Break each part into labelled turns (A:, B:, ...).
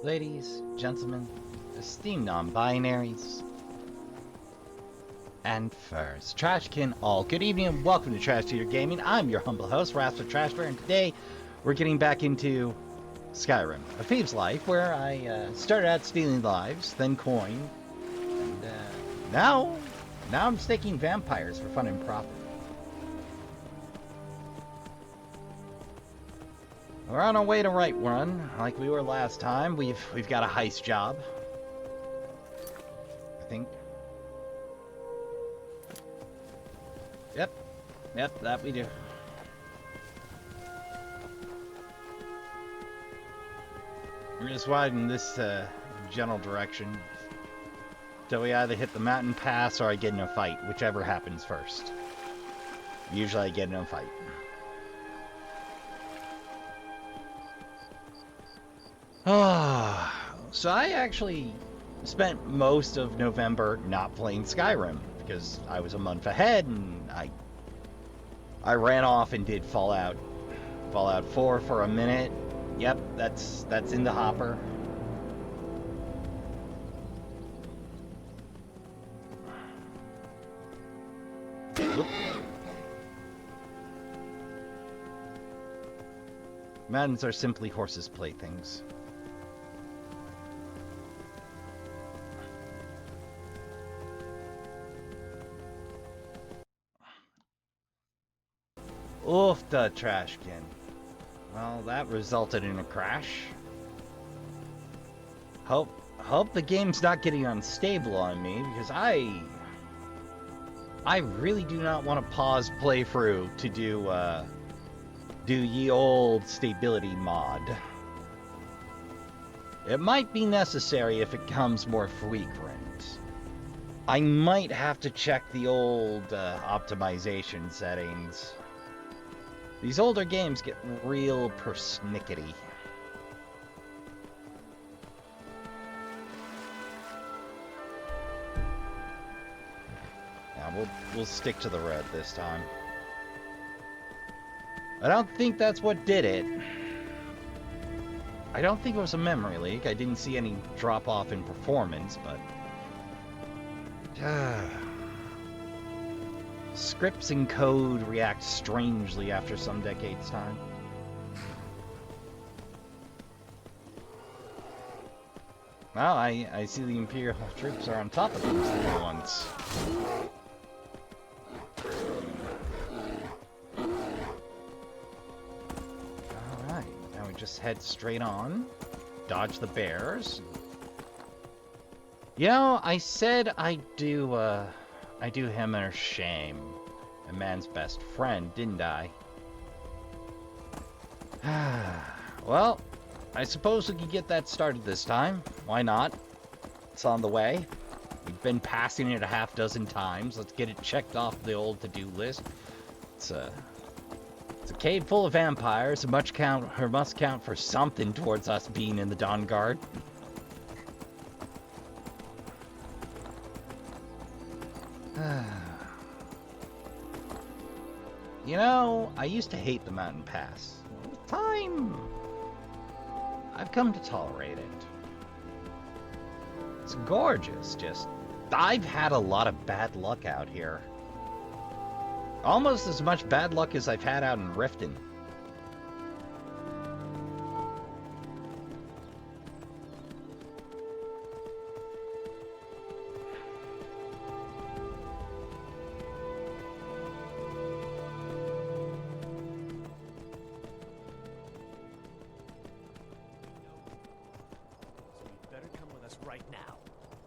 A: Ladies, gentlemen, esteemed non-binaries, and first, Trashkin, all good evening and welcome to Trash Tutor Gaming. I'm your humble host, Rasper Trashbear, and today we're getting back into Skyrim, A Thieves' Life, where I started out stealing lives, then coin, and now I'm staking vampires for fun and profit. We're on our way to Whiterun, like we were last time. We've got a heist job, I think. Yep, that we do. We're just riding in this general direction. So we either hit the mountain pass or I get in a fight, whichever happens first. Usually I get in a fight. So I actually spent most of November not playing Skyrim because I was a month ahead, and I ran off and did Fallout 4 for a minute. Yep, that's in the hopper. Oop. Mountains are simply horses' playthings. Oof, the Trashkin. Well, that resulted in a crash. Hope the game's not getting unstable on me, because I really do not want to pause playthrough to do ye old stability mod. It might be necessary if it comes more frequent. I might have to check the old optimization settings. These older games get real persnickety. Now we'll stick to the road this time. I don't think that's what did it. I don't think it was a memory leak. I didn't see any drop off in performance, but scripts and code react strangely after some decades' time. Well, I see the Imperial troops are on top of these little ones. Alright, now we just head straight on. Dodge the bears. You know, I said I do Hammer shame, a man's best friend, didn't I? Well, I suppose we could get that started this time. Why not? It's on the way. We've been passing it a half dozen times. Let's get it checked off the old to-do list. It's a cave full of vampires. It must count for something towards us being in the Dawngard. You know, I used to hate the mountain pass. With time, I've come to tolerate it. It's gorgeous, just... I've had a lot of bad luck out here. Almost as much bad luck as I've had out in Riften.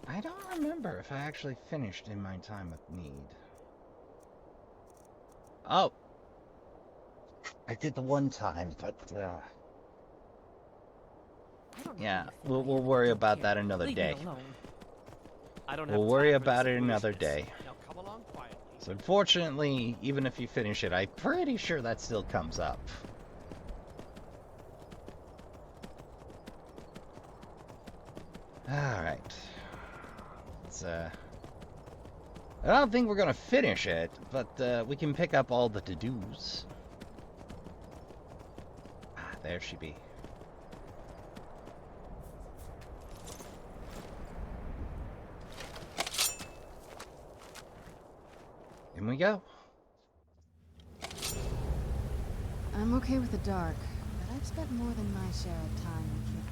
A: I don't remember if I actually finished in my time of need. Oh! I did the one time, but, yeah, we'll worry about that another day. We'll worry about it another day. So unfortunately, even if you finish it, I'm pretty sure that still comes up. Alright. I don't think we're gonna finish it, but we can pick up all the to-dos. Ah, there she be. we go.
B: I'm okay with the dark, but I've spent more than my share of time in here.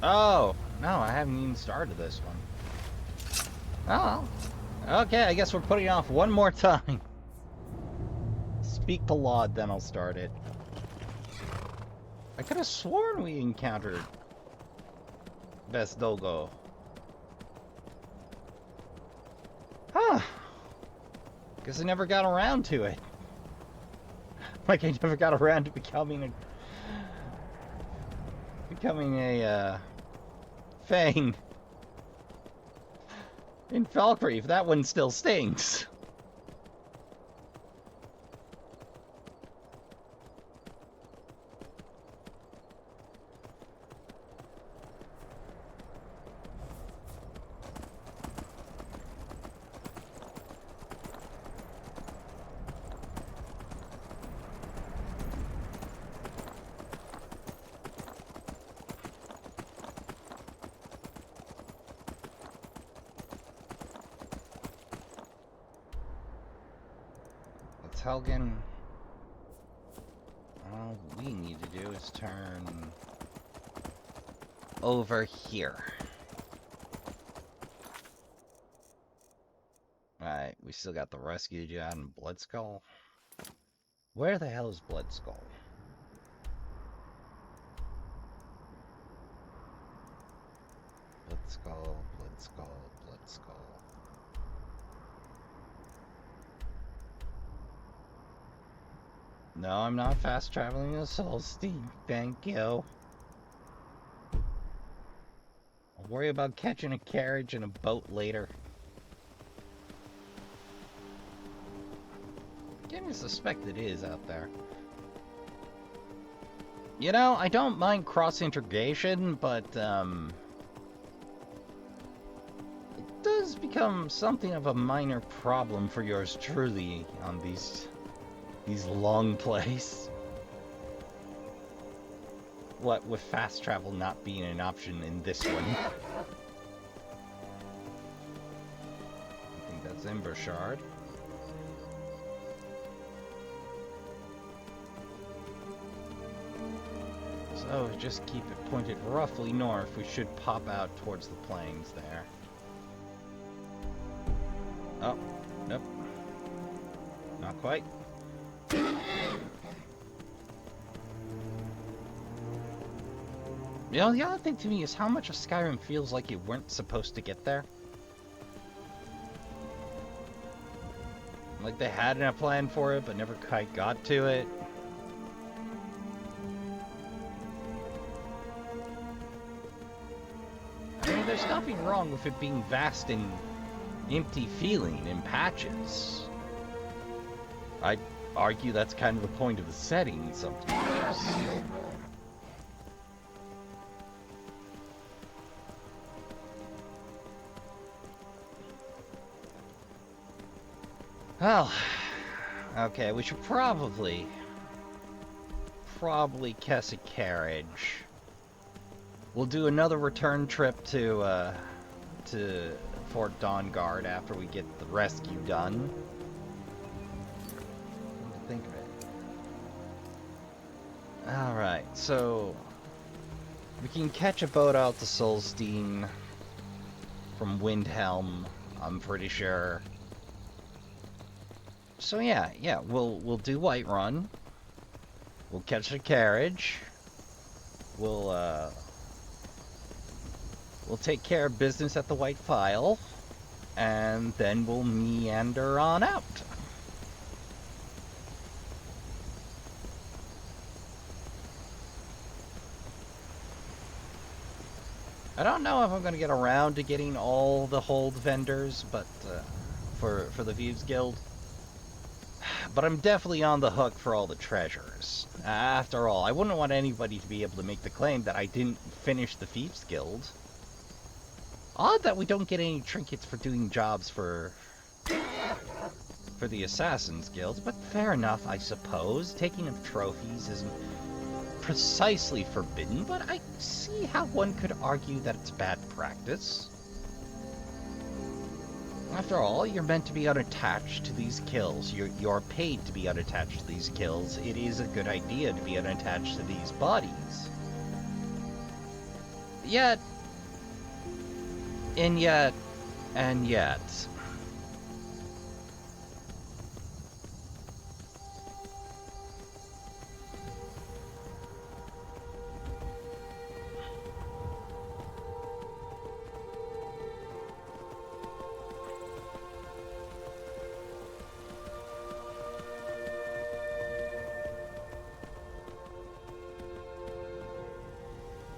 A: Oh, no, I haven't even started this one. Oh, okay, I guess we're putting it off one more time. Speak to Laud, then I'll start it. I could have sworn we encountered Best Dogo. Huh. Guess I never got around to it. Like I never got around to becoming a Fang in Falkreath. That one still stinks. Helgen, all we need to do is turn over here. Alright, we still got the rescue to do out in Bloodskull. Where the hell is Bloodskull? Bloodskull, Bloodskull, Bloodskull. No, I'm not fast traveling a Solstein, thank you. I'll worry about catching a carriage and a boat later. Getting to suspect it is out there. You know, I don't mind cross-integration, but, it does become something of a minor problem for yours truly on these long plays. What with fast travel not being an option in this one. I think that's Ember Shard. So just keep it pointed roughly north. We should pop out towards the plains there. Oh, nope. Not quite. You know, the other thing to me is how much of Skyrim feels like you weren't supposed to get there. Like they had a plan for it, but never quite got to it. I mean, there's nothing wrong with it being vast and empty feeling in patches. I'd argue that's kind of the point of the setting sometimes. Well, okay, we should probably catch a carriage. We'll do another return trip to Fort Dawngard after we get the rescue done. Think of it. Alright, so we can catch a boat out to Solstein from Windhelm, I'm pretty sure. So yeah, we'll do Whiterun. We'll catch a carriage. We'll take care of business at the White File, and then we'll meander on out. I don't know if I'm going to get around to getting all the hold vendors, but for the Thieves Guild. But I'm definitely on the hook for all the treasures. After all, I wouldn't want anybody to be able to make the claim that I didn't finish the Thieves Guild. Odd that we don't get any trinkets for doing jobs for the Assassin's Guild, but fair enough, I suppose. Taking of trophies isn't precisely forbidden, but I see how one could argue that it's bad practice. After all, you're meant to be unattached to these kills. You're paid to be unattached to these kills. It is a good idea to be unattached to these bodies. Yet, and yet, and yet.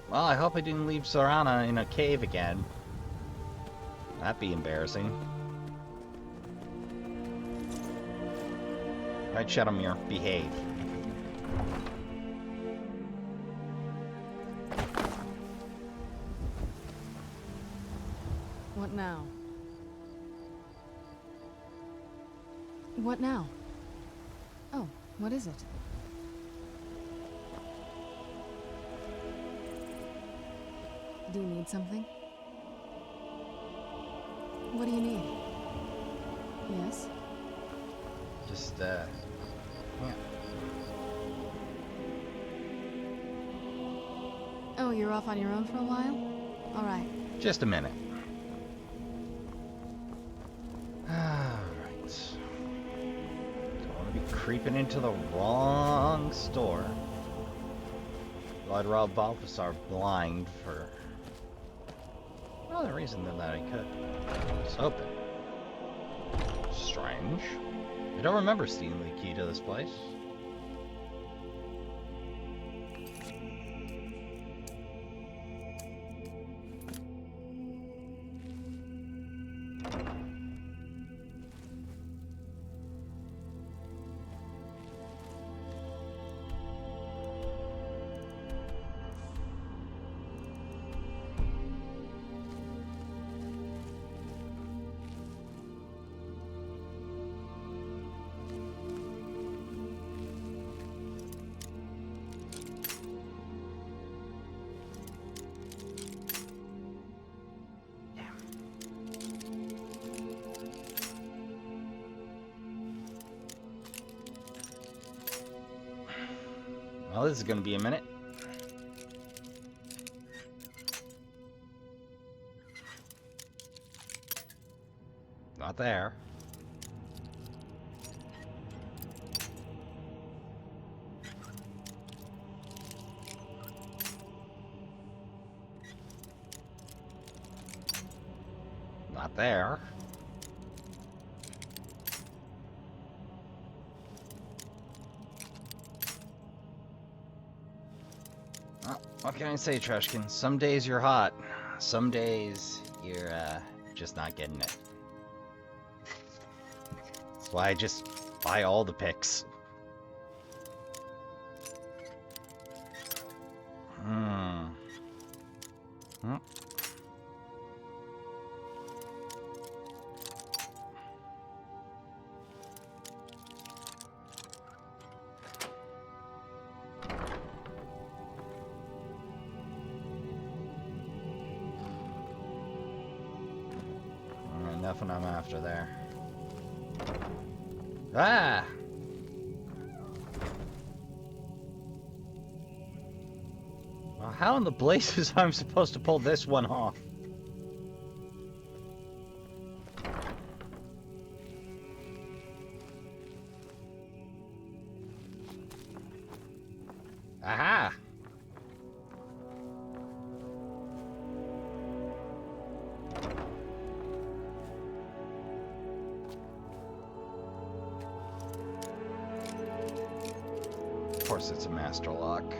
A: Well, I hope I didn't leave Sorana in a cave again. That'd be embarrassing. Right, Shadowmere, behave.
B: What now? What now? Oh, what is it? Do you need something? What do you need? Yes?
A: Just, yeah.
B: Oh, you're off on your own for a while? All right.
A: Just a minute. Alright. Don't want to be creeping into the wrong store. I'd rob Balthasar blind for no other reason than that I could. It's open. Strange. I don't remember stealing the key to this place. Well, this is going to be a minute. Not there. Not there. What can I say, Trashkin? Some days you're hot. Some days you're, just not getting it. That's why I just buy all the picks. Nothing I'm after there. Ah! Well, how in the blazes I'm supposed to pull this one off? Aha! Of course it's a master lock.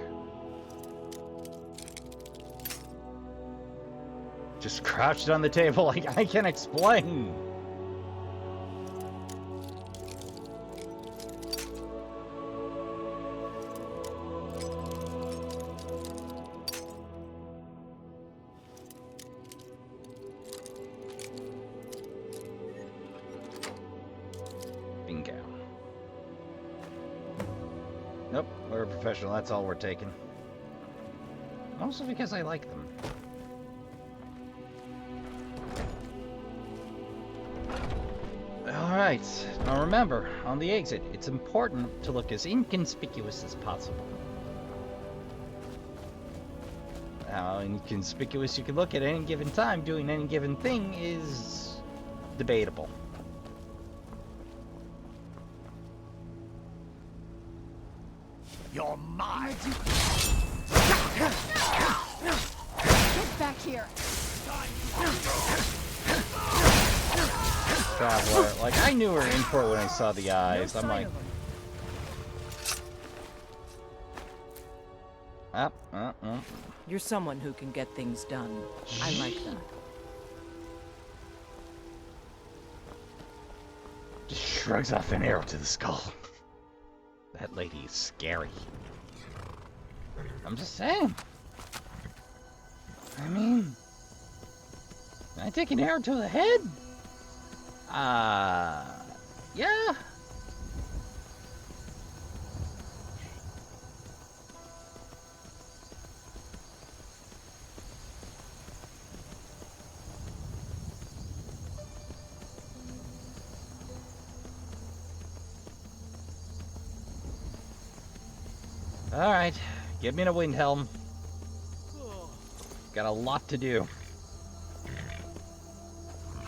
A: Just crouched on the table like I can explain. professional, that's all we're taking. Mostly because I like them. Alright, now remember, on the exit, it's important to look as inconspicuous as possible. How inconspicuous you can look at any given time doing any given thing is debatable.
C: You're mine!
B: Get back here!
A: Traveler, like, I knew her in for it when I saw the eyes. I'm like...
D: You're someone who can get things done. I like that.
A: Just shrugs off an arrow to the skull. That lady is scary. I'm just saying. I mean... Can I take an arrow to the head? Yeah. Alright, give me a wind helm. Got a lot to do.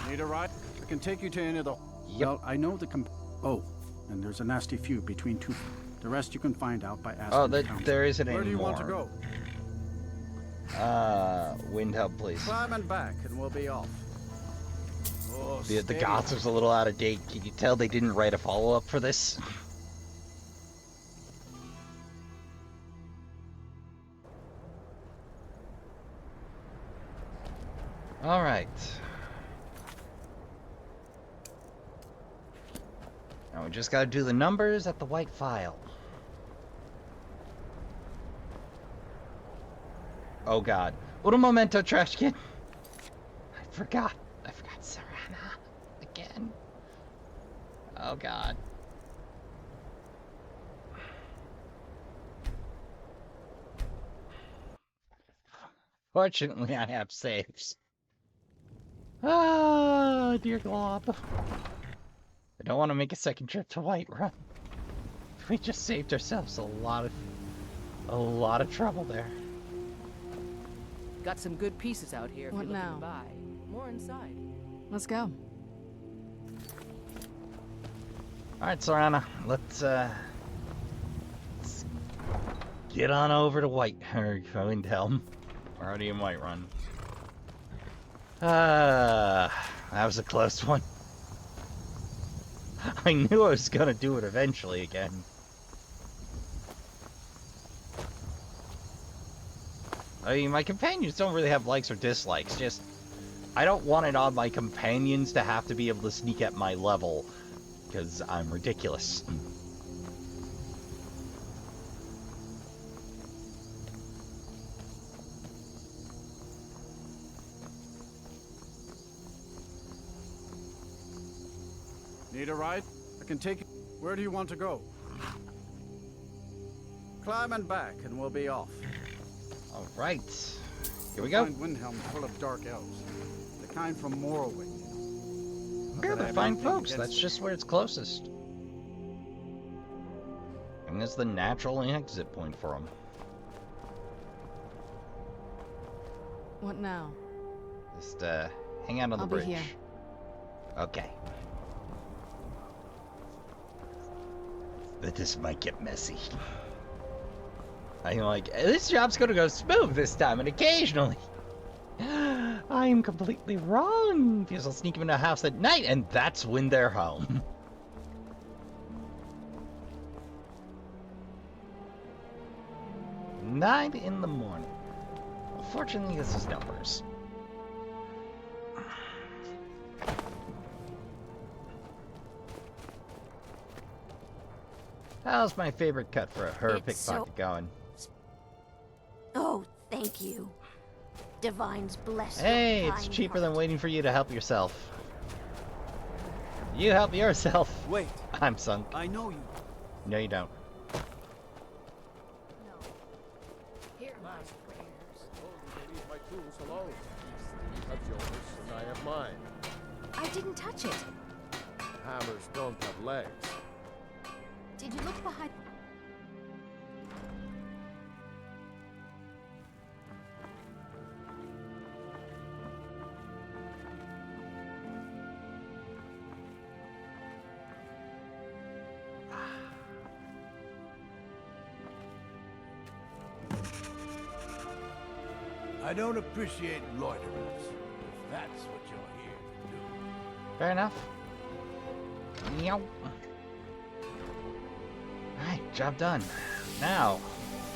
E: Need a ride? I can take you to any of the...
A: Yep.
E: Well, I know the Oh, and there's a nasty feud between two... The rest you can find out by asking
A: Oh,
E: the council.
A: there isn't
E: Where
A: any
E: do you
A: more.
E: want to go?
A: Wind helm, please.
E: Climb and back, and we'll be off. Oh,
A: The
E: steady.
A: gossip's a little out of date. Can you tell they didn't write a follow-up for this? Alright. Now we just gotta do the numbers at the white file. Oh god. What a memento, Trashkin! I forgot Serana. Again. Oh god. Fortunately, I have saves. Ah, dear Glob. I don't want to make a second trip to Whiterun. We just saved ourselves a lot of trouble there.
D: Got some good pieces out here if
B: What
D: you're looking
B: now?
D: to buy. More inside.
B: Let's go.
A: Alright, Serana, let's get on over to Windhelm. We're already in Whiterun. That was a close one. I knew I was gonna do it eventually again. I mean, my companions don't really have likes or dislikes, just... I don't want it on my companions to have to be able to sneak at my level, because I'm ridiculous.
E: Need a ride? I can take you... Where do you want to go? Climb and back, and we'll be off.
A: Alright. Here we
E: You'll
A: go.
E: find Windhelm full of dark elves. The kind from Morrowind. Not
A: Yeah,
E: that I
A: they're
E: have
A: fine
E: anything
A: folks.
E: against
A: That's just where it's closest. And that's the natural exit point for them.
B: What now?
A: Just, hang out on the
B: I'll be
A: bridge.
B: here.
A: Okay. But this might get messy. I'm like, this job's gonna go smooth this time, and occasionally... I am completely wrong, because I'll sneak them into a house at night, and that's when they're home. 9 in the morning. Unfortunately, this is numbers. How's my favorite cut for her
F: It's
A: pickpocket going?
F: Oh, thank you. Divine's blessed.
A: Hey,
F: your
A: it's
F: kind
A: cheaper than
F: heart.
A: waiting for you to help yourself. You help yourself.
C: Wait,
A: I'm sunk.
C: I know you.
A: No, you don't.
C: Leave my tools alone. You have yours, and I have mine.
F: I didn't touch it.
C: Hammers don't have legs.
F: Did you look behind?
G: I don't appreciate loiterers, if that's what you're here to do.
A: Fair enough. Meow. Alright, job done. Now,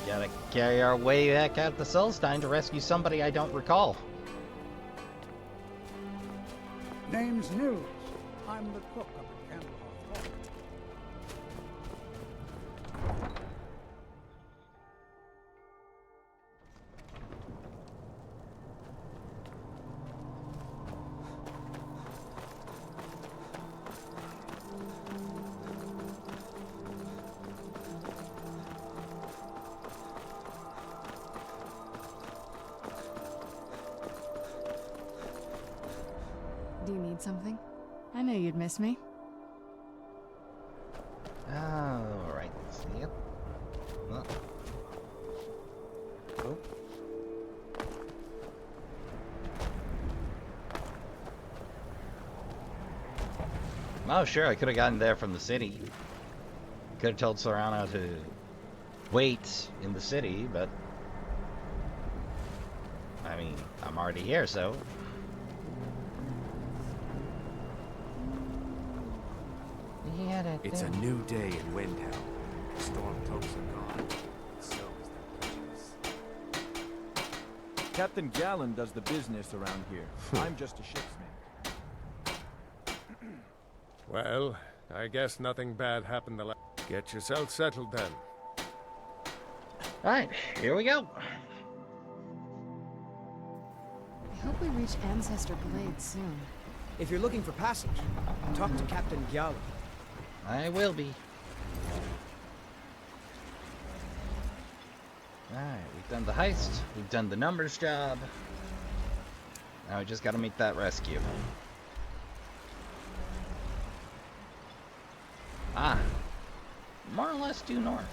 A: gotta carry our way back out the Solstein to rescue somebody I don't recall.
E: Name's News. I'm the cook of the Candlehearth Hall.
B: Do you need something? I knew you'd miss me.
A: Alright, yep. Oh. Oh, sure, I could have gotten there from the city. Could have told Serrano to wait in the city, but... I mean, I'm already here, so...
H: It's a new day in Windhelm. The storm cloaks are gone. So is the place.
I: Captain Gallen does the business around here. I'm just a ship's mate.
C: Well, I guess nothing bad happened the last. Get yourself settled then.
A: Alright, here we go.
B: I hope we reach Ancestor Glade soon.
J: If you're looking for passage, talk to Captain Gallen.
A: I will be. Alright, we've done the heist. We've done the numbers job. Now we just gotta make that rescue. Ah. More or less due north.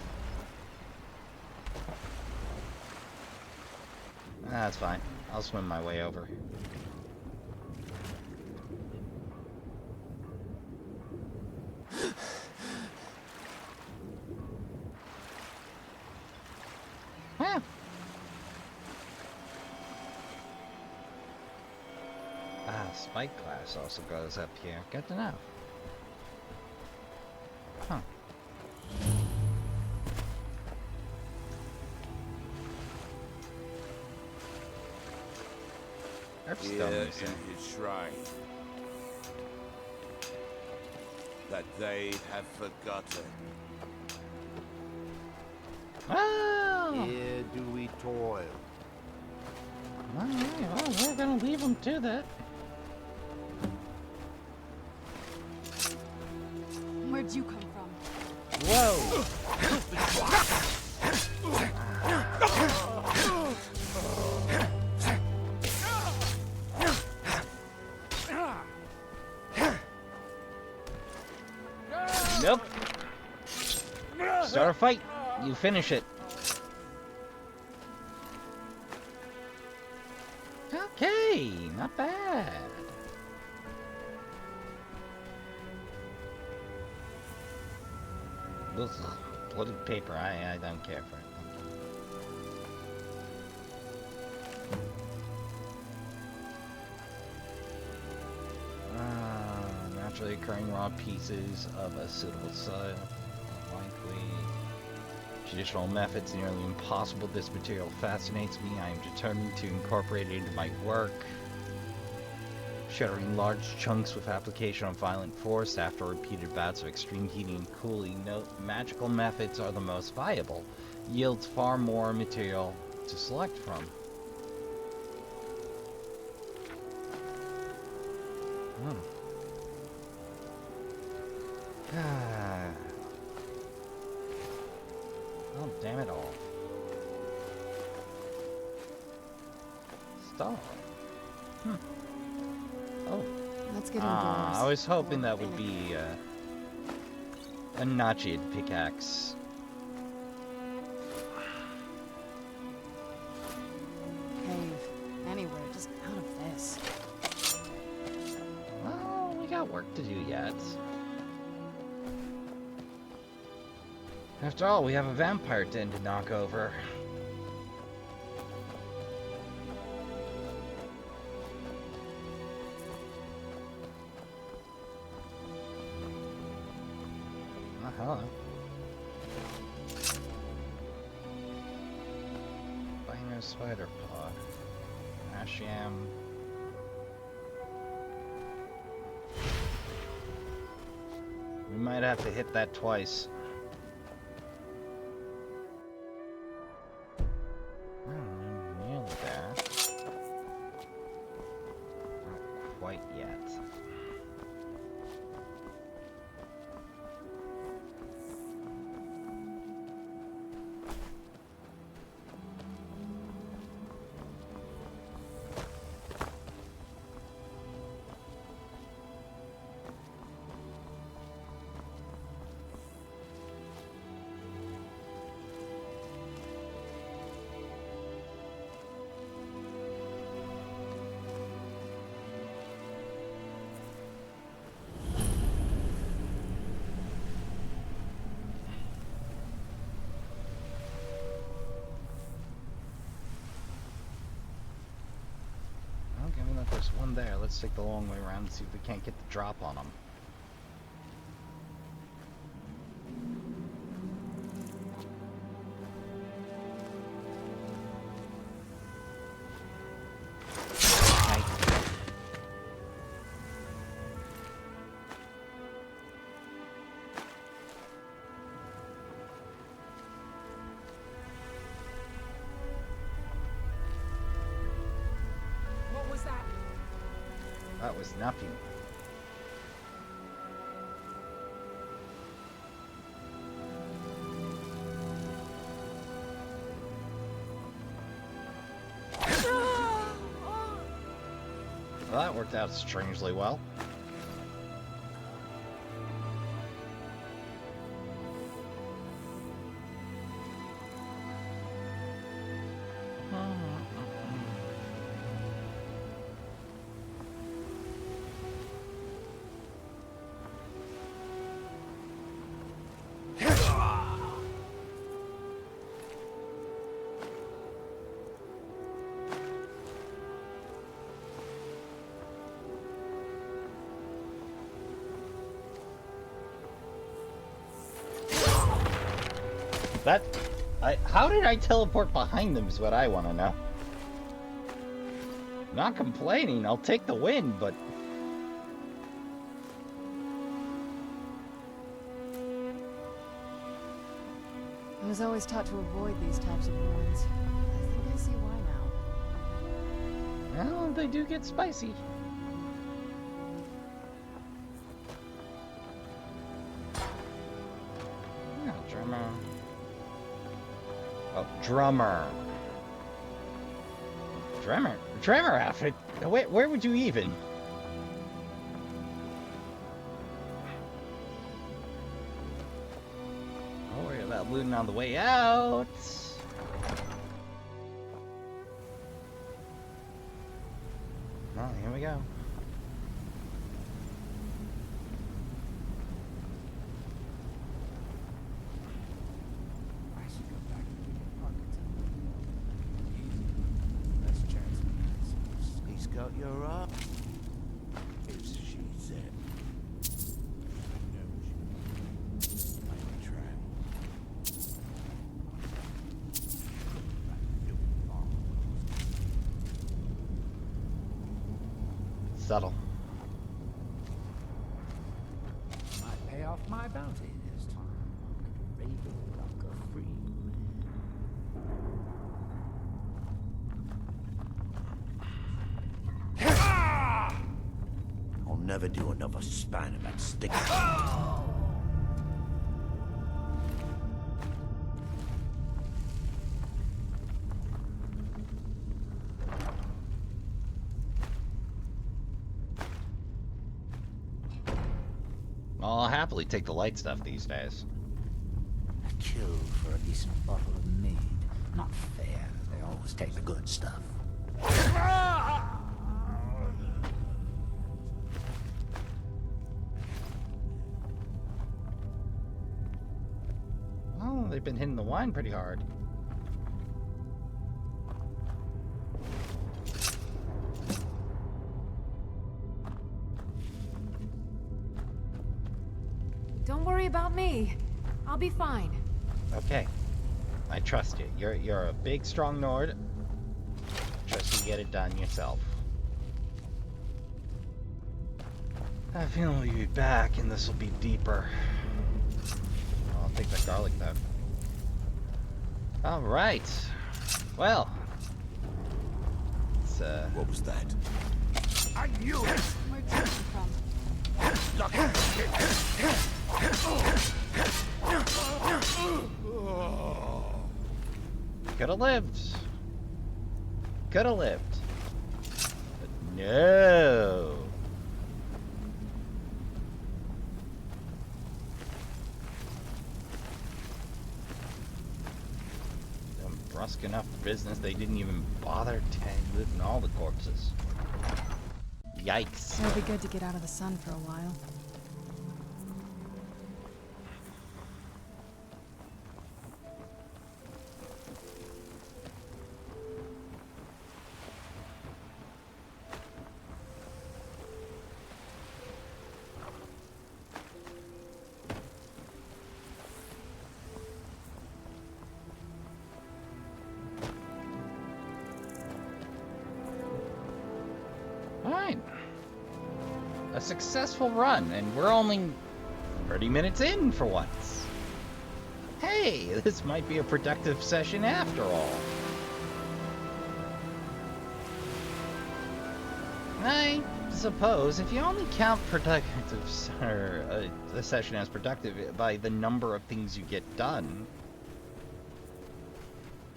A: That's fine. I'll swim my way over. Huh. Spike glass also goes up here. Good to know. Huh.
G: Here in his shrine, that they have forgotten.
A: Oh!
G: Here do we toil.
A: Alright, well, we're gonna leave them to that.
B: Where'd you come from?
A: Whoa! Nope. Start a fight. You finish it. Okay, not bad. Ugh, bloody paper. I don't care for it. Naturally occurring raw pieces of a suitable soil. Likely. Traditional methods nearly impossible. This material fascinates me. I am determined to incorporate it into my work. Shattering large chunks with application of violent force after repeated bouts of extreme heating and cooling. Note, magical methods are the most viable. Yields far more material to select from. Oh, damn it all. stall. Oh.
B: Let's get indoors.
A: I was hoping
B: Or
A: that would be a notched pickaxe.
B: Cave. Anywhere, just out of this.
A: Well, we got work to do yet. After all, we have a vampire den to knock over. Hello. Bino spider pod. Ashiam. We might have to hit that twice. Nearly there. Not quite yet. Given that there's one there, let's take the long way around and see if we can't get the drop on them. That was nothing. Well, that worked out strangely well. How did I teleport behind them is what I want to know. Not complaining, I'll take the win, but...
B: I was always taught to avoid these types of ruins. I think I see why now.
A: Well, they do get spicy. Yeah, drummer. Oh, drummer. Drummer outfit? Where would you even? Don't worry about looting on the way out. Well, here we go.
G: Got your up. Is she said.
A: Subtle.
G: Might pay off my bounty this time. Raven like a free I'll never do another span of that stick.
A: happily take the light stuff these days.
G: A kill for a decent bottle of mead. Not fair. They always take the good stuff.
A: Oh, they've been hitting the wine pretty hard.
F: Don't worry about me. I'll be fine.
A: Okay. I trust you. You're a big, strong Nord. Trust you get it done yourself. I feel we'll be back and this will be deeper. I'll take that garlic though. Alright. Well. It's
H: What was that?
I: I knew it!
B: Where'd you come from?
A: coulda lived. Coulda lived. But no. Them brusque enough business they didn't even bother lifting all the corpses. Yikes.
B: It'll be good to get out of the sun for a while.
A: A successful run, and we're only 30 minutes in for once. Hey, this might be a productive session after all. I suppose if you only count the session as productive by the number of things you get done,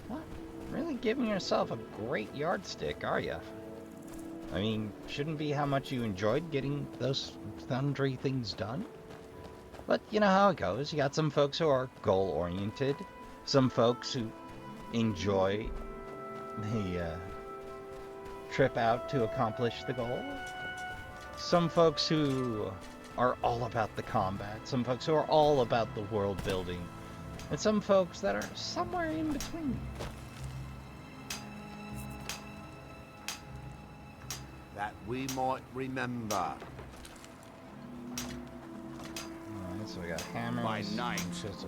A: not really giving yourself a great yardstick, are you? I mean, shouldn't be how much you enjoyed getting those sundry things done? But you know how it goes. You got some folks who are goal-oriented, some folks who enjoy the trip out to accomplish the goal, some folks who are all about the combat, some folks who are all about the world building, and some folks that are somewhere in between.
H: That we might remember.
A: Alright, so we got hammers.
H: By night,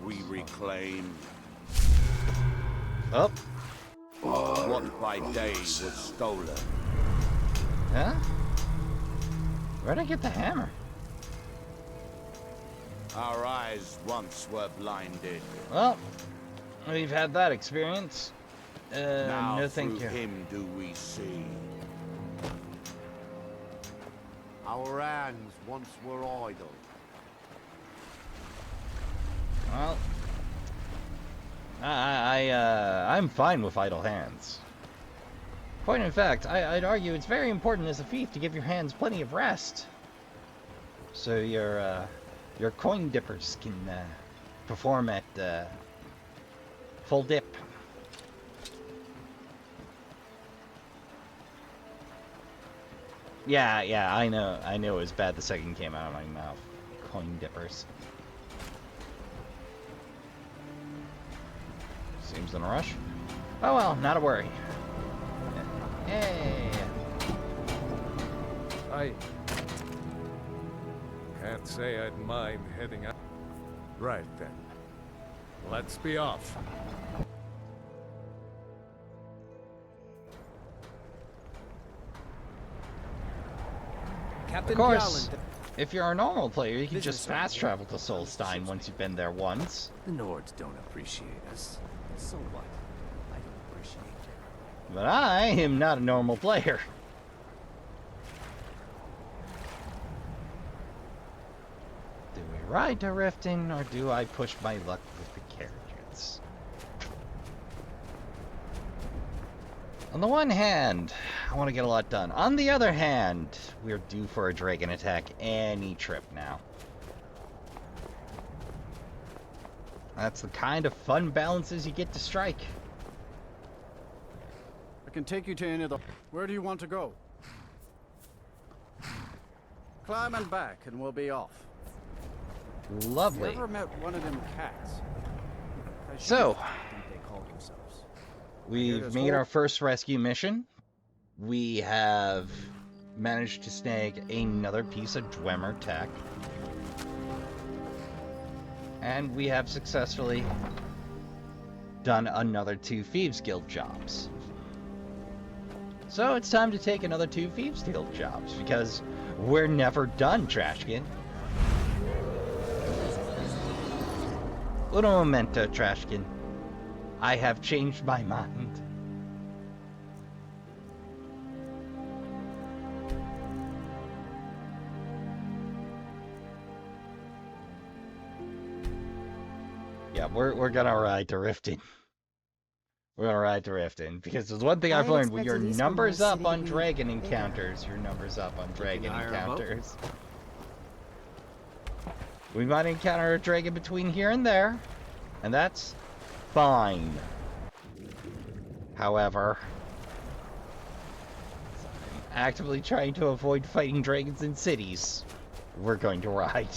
H: we reclaim.
A: Oh.
H: What by day was stolen.
A: Huh? Where'd I get the hammer?
H: Our eyes once were blinded.
A: Well, we've had that experience.
H: Now
A: no thank
H: through
A: you.
H: him do we see. Our hands once were idle.
A: Well, I'm fine with idle hands. Point in fact, I'd argue it's very important as a thief to give your hands plenty of rest, so your coin dippers can perform at full dip. Yeah, I know it was bad the second it came out of my mouth. Coin dippers. Seems in a rush. Oh well, not a worry. Hey!
C: I can't say I'd mind heading out. Right then. Let's be off.
J: Captain
A: Of course,
J: Gallant.
A: if you're a normal player, you can
J: Business
A: just fast travel to Solstein once you've been there once.
H: The Nords don't appreciate us.
J: So what? I don't appreciate it.
A: But I am not a normal player. Do we ride to Riften, or do I push my luck with the carriages? On the one hand, I want to get a lot done. On the other hand, we're due for a dragon attack any trip now. That's the kind of fun balances you get to strike.
E: I can take you to any of the... Where do you want to go? Climb and back, and we'll be off.
A: Lovely.
E: You ever met one of them cats?
A: So,
J: I think they called themselves.
A: we've made our first rescue mission. We have managed to snag another piece of Dwemer tech. And we have successfully done another 2 Thieves Guild jobs. So it's time to take another 2 Thieves Guild jobs, because we're never done, Trashkin. Uno momento, Trashkin. I have changed my mind. Yeah, we're gonna ride to Riften. We're gonna ride to Riften, because there's one thing I've learned: when your numbers up on dragon encounters, your numbers up on dragon encounters. We might encounter a dragon between here and there, and that's fine. However, I'm actively trying to avoid fighting dragons in cities. We're going to ride. Alright,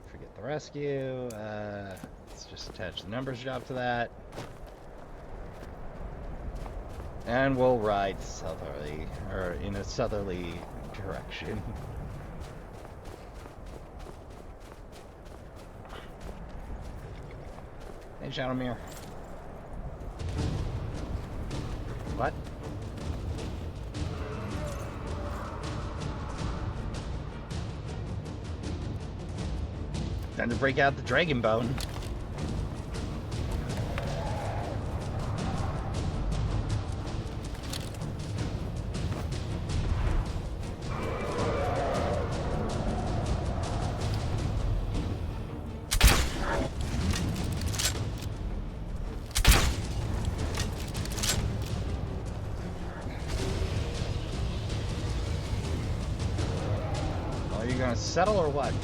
A: forget the rescue. Let's just attach the numbers job to that. And we'll ride southerly, or in a southerly direction. Hey, Shadowmere. What? Time to break out the dragon bone. Are you gonna settle or what?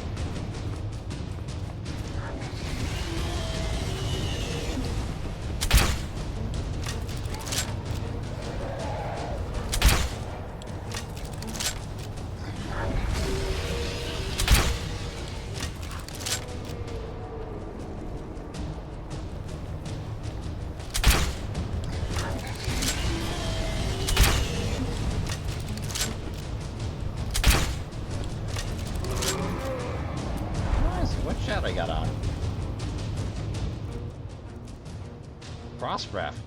A: I got on cross breath.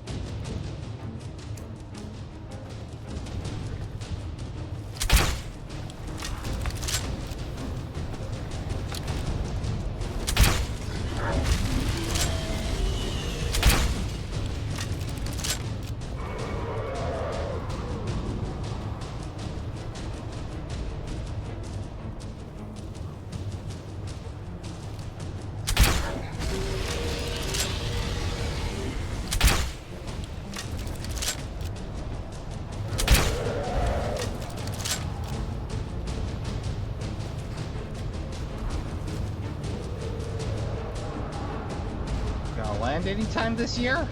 A: Land anytime this year?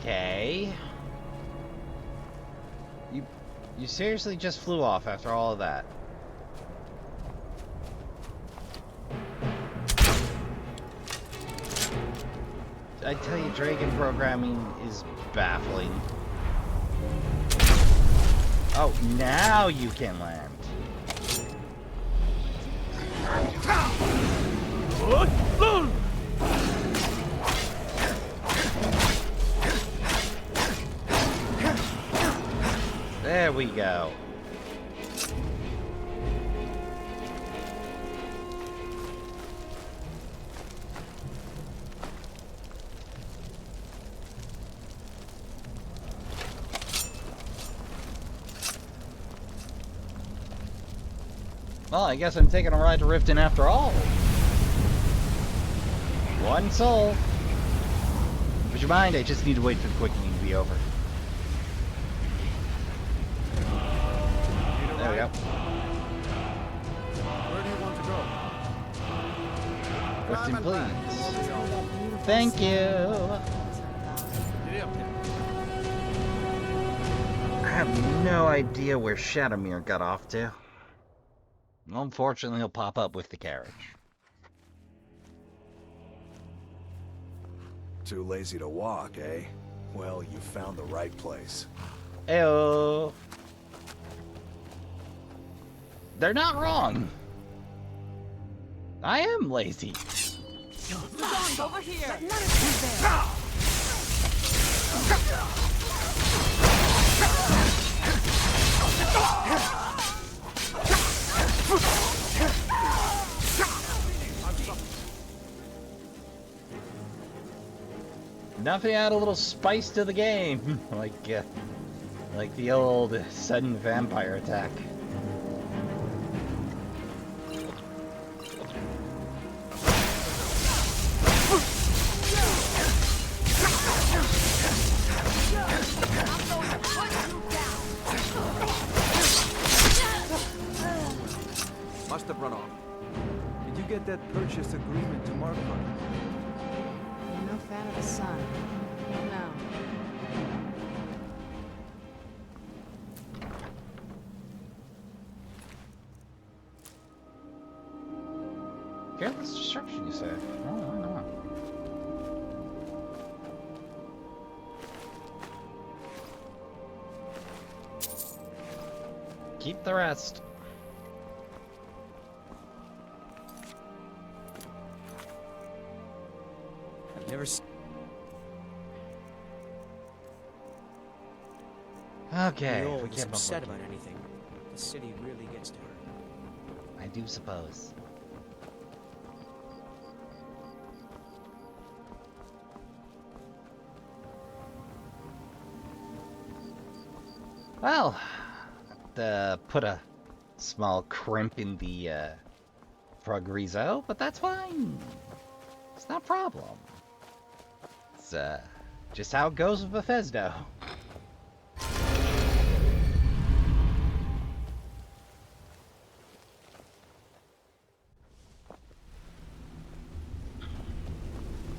A: Okay. You seriously just flew off after all of that? I tell you, dragon programming is baffling. Oh, now you can land. There we go. Well, I guess I'm taking a ride to Riften after all. One soul. Would you mind? I just need to wait for the quickening to be over. There we go.
E: Where do you want to go?
A: Riften, please. Thank you. I have no idea where Shadowmere got off to. Unfortunately, he'll pop up with the carriage.
K: Too lazy to walk, eh? Well, you found the right place.
A: Heyo. They're not wrong. I am lazy.
D: Over here.
A: Nothing add a little spice to the game, like the old sudden vampire attack.
I: Must have run off. Did you get that purchase agreement to mark on it?
B: I'm no fan of the sun. No.
A: Careless destruction, you say? Oh, I don't know. Keep the rest.
J: I've never seen...
A: Okay,
J: The
A: we
J: old is
A: can't
J: upset
A: bump
J: about anything. The city really gets to her.
A: I do suppose. Well, put a small crimp in the Progresso, but that's fine. It's not a problem. It's just how it goes with Bethesda.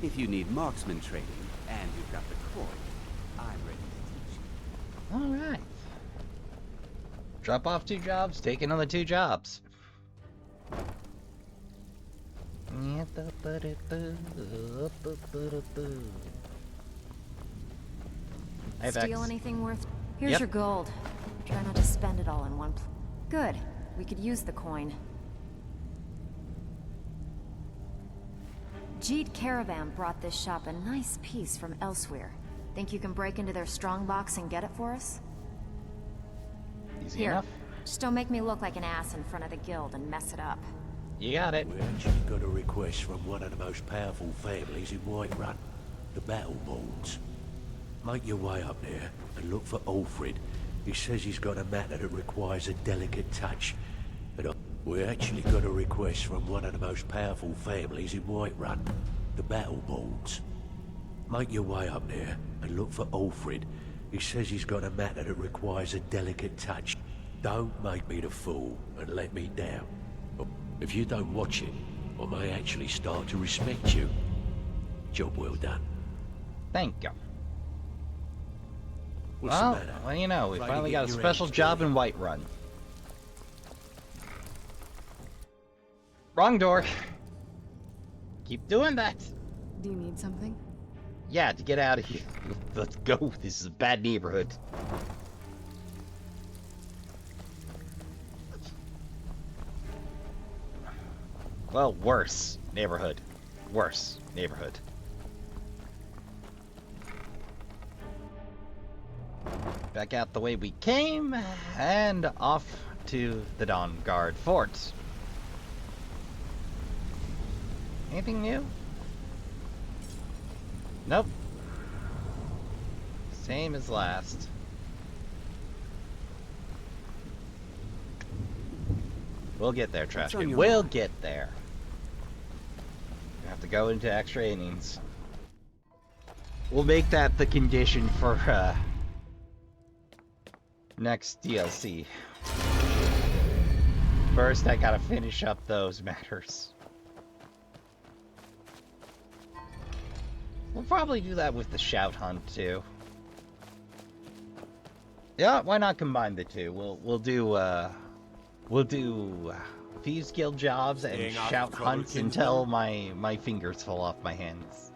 H: If you need marksman training and you've got the coin, I'm ready to teach you.
A: Alright. Drop off 2 jobs, take another 2 jobs. Hey, Vex.
F: Steal anything worth? Here's
A: Yep.
F: your gold. Try not to spend it all in one. Good. We could use the coin. Jeet Caravan brought this shop a nice piece from elsewhere. Think you can break into their strongbox and get it for us?
A: Easy
F: Here.
A: enough.
F: Just don't make me look like an ass in front of the guild and mess it up.
A: You got it.
L: We actually got a request from one of the most powerful families in Whiterun, the Battleborns. Make your way up there and look for Alfred. He says he's got a matter that requires a delicate touch. And we actually got a request from one of the most powerful families in Whiterun, the Battleborns. Make your way up there and look for Alfred. He says he's got a matter that requires a delicate touch. Don't make me the fool and let me down. If you don't watch it, I may actually start to respect you. Job well done.
A: Thank you.
L: What's the matter?
A: Well, you know, we
L: Like
A: finally
L: you
A: got a
L: get your
A: special
L: hands
A: job
L: dirty.
A: in Whiterun. Wrong door. Keep doing that.
B: Do you need something?
A: Yeah, to get out of here. Let's go. This is a bad neighborhood. Well, worse neighborhood. Worse neighborhood. Back out the way we came, and off to the Dawngard Fort. Anything new? Nope. Same as last. We'll get there, Trashkin. We'll get there. We have to go into extra innings. We'll make that the condition for next DLC. First, I gotta finish up those matters. We'll probably do that with the shout hunt too. Yeah, why not combine the two? We'll do Thieves Guild jobs and
L: Staying out
A: shout
L: of trouble,
A: hunts
L: Kingsman?
A: until my fingers fall off my hands.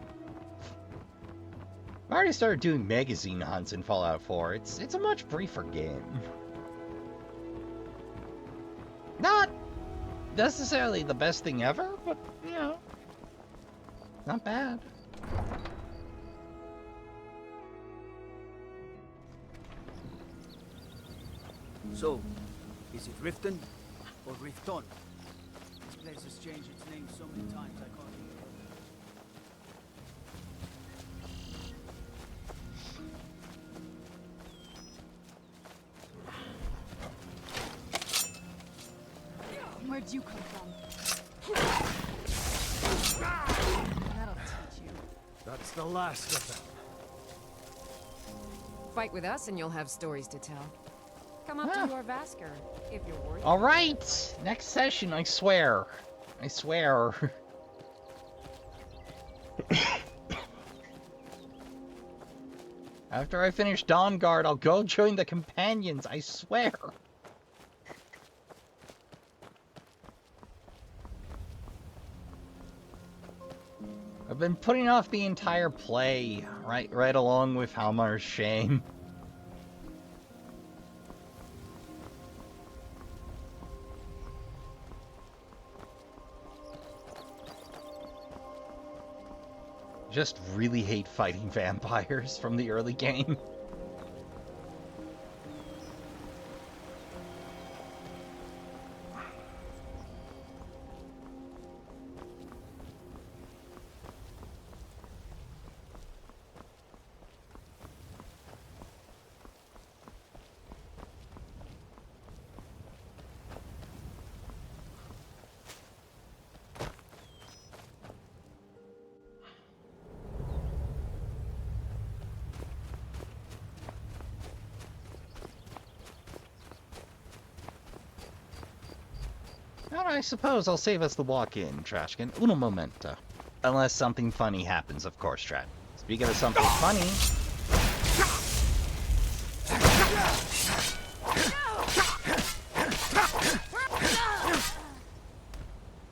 A: I already started doing magazine hunts in Fallout 4. It's a much briefer game. Not necessarily the best thing ever, but you know, not bad.
G: So, is it Riften or Rifton? This place has changed its name so many times I can't even...
B: Where'd you come from? That'll teach you.
C: That's the last of them.
M: Fight with us and you'll have stories to tell. Come up to Jorvaskr if you're worried.
A: All right, next session. I swear. I swear. After I finish Dawngard, I'll go join the companions. I swear. I've been putting off the entire play, right along with Halmar's shame. Just really hate fighting vampires from the early game. I suppose I'll save us the walk in, Trashkin. Uno momento. Unless something funny happens, of course, Trad. Speaking of something funny...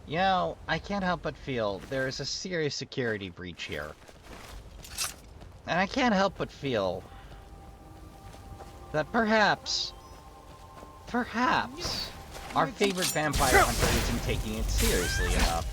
A: You know, I can't help but feel there is a serious security breach here. And I can't help but feel that perhaps our favorite vampire hunter isn't taking it seriously enough.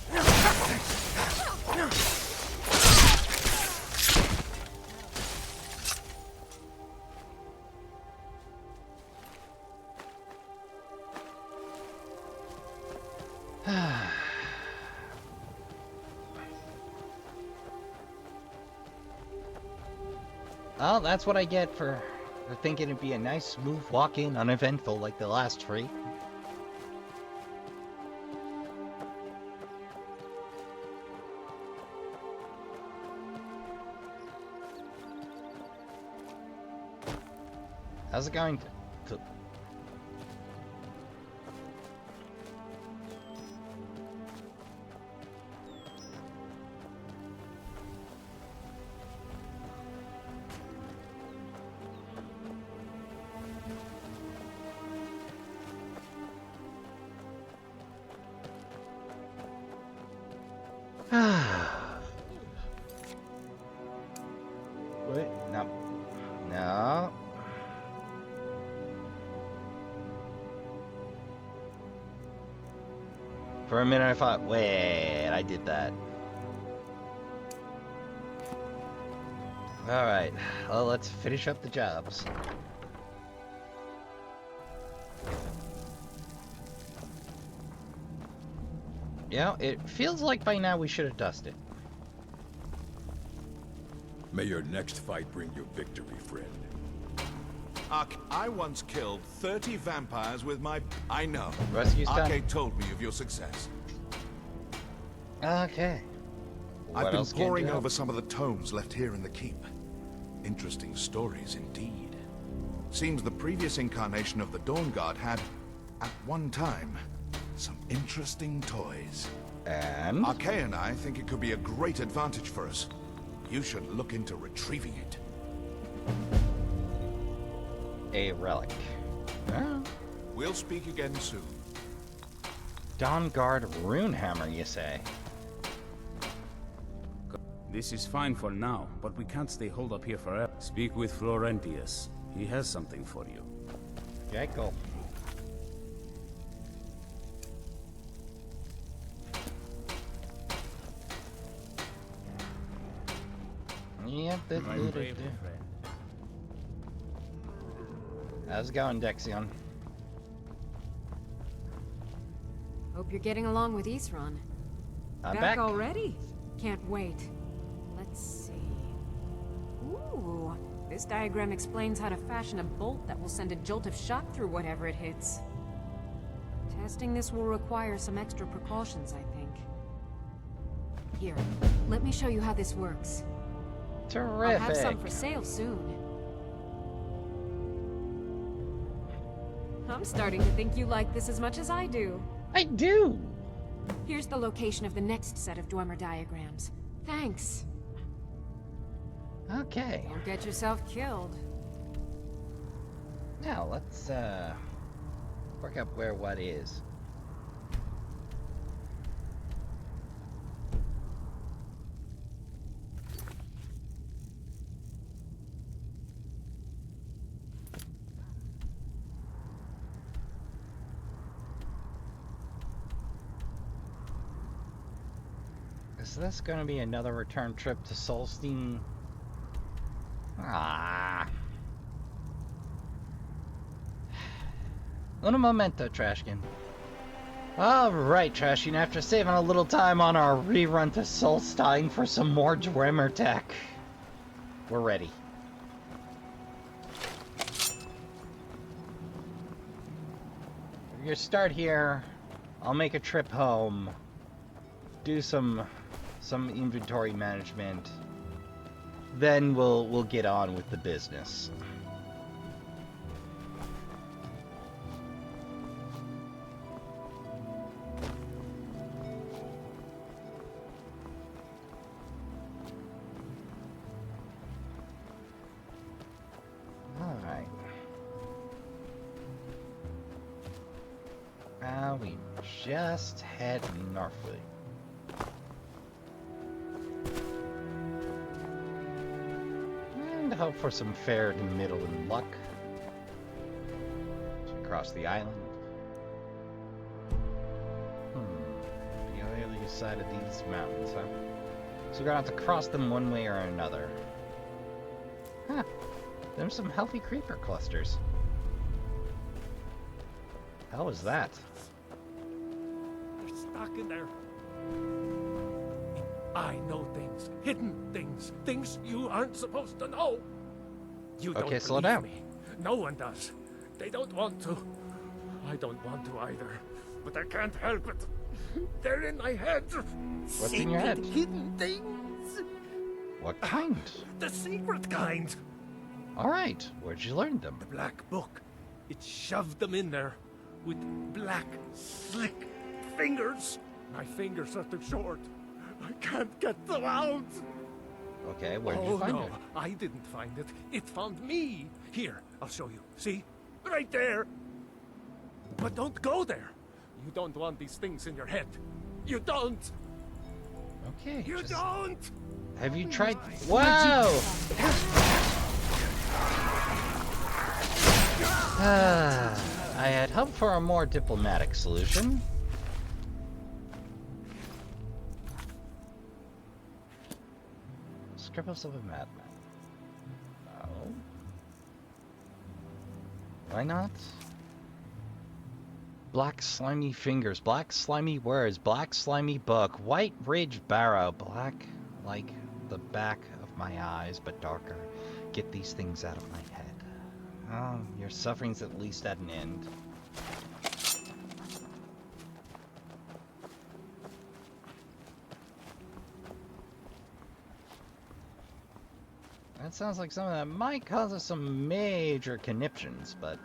A: Well, that's what I get for thinking it'd be a nice, smooth walk-in, uneventful like the last three. How's it going? Wait, no. No. For a minute I thought, wait, I did that. Alright, well, let's finish up the jobs. You know, it feels like by now we should have dusted.
K: May your next fight bring you victory, friend.
N: I once killed 30 vampires with my... I know.
A: Rescue stuff?
N: Arcade told me of your success.
A: Okay.
N: I've been poring over some of the tomes left here in the keep. Interesting stories indeed. Seems the previous incarnation of the Dawngard had, at one time, some interesting toys.
A: And?
N: Arkay and I think it could be a great advantage for us. You should look into retrieving it.
A: A relic. Oh.
N: We'll speak again soon.
A: Dawngard Hammer, you say?
O: This is fine for now, but we can't stay holed up here forever. Speak with Florentius. He has something for you.
A: Okay, go. Yep, how's it going, Dexion?
M: Hope you're getting along with Isran.
A: I'm back
M: already? Can't wait. Let's see. Ooh, this diagram explains how to fashion a bolt that will send a jolt of shock through whatever it hits. Testing this will require some extra precautions, I think. Here, let me show you how this works.
A: Terrific.
M: I'll have some for sale soon. I'm starting to think you like this as much as I do.
A: I do!
M: Here's the location of the next set of Dwemer diagrams. Thanks.
A: Okay.
M: Don't get yourself killed.
A: Now, let's, work up where what is. Is this gonna be another return trip to Solstein? Ah. Un momento, Trashkin. Alright, Trashkin, after saving a little time on our rerun to Solstein for some more Dwemer tech, we're ready. We're gonna start here. I'll make a trip home. Do some inventory management. Then we'll get on with the business. All right. Now we just head northward. Hope for some fair to middle in luck. Across the island. The other side of these mountains, huh? So we're gonna have to cross them one way or another. Huh. There's some healthy creeper clusters. How was that?
C: They're stuck in there. I know things, hidden things, things you aren't supposed to know. You don't
A: okay, slow
C: believe
A: down.
C: Me. No one does. They don't want to. I don't want to either. But I can't help it. They're in my head.
A: What's in your head?
C: Hidden things.
A: What kind?
C: The secret kind.
A: All right. Where'd you learn them?
C: The black book. It shoved them in there with black, slick fingers. My fingers are too short. I can't get them out.
A: Okay, where did you find it?
C: I didn't find it. It found me. Here, I'll show you. See? Right there. But don't go there. You don't want these things in your head. You don't.
A: Okay.
C: You don't!
A: Have you tried? Whoa! I had hoped for a more diplomatic solution. Scribbles of a madman. No. Why not? Black slimy fingers, black slimy words, black slimy book, white ridge barrow, black like the back of my eyes, but darker. Get these things out of my head. Oh, your suffering's at least at an end. That sounds like something that might cause us some major conniptions, but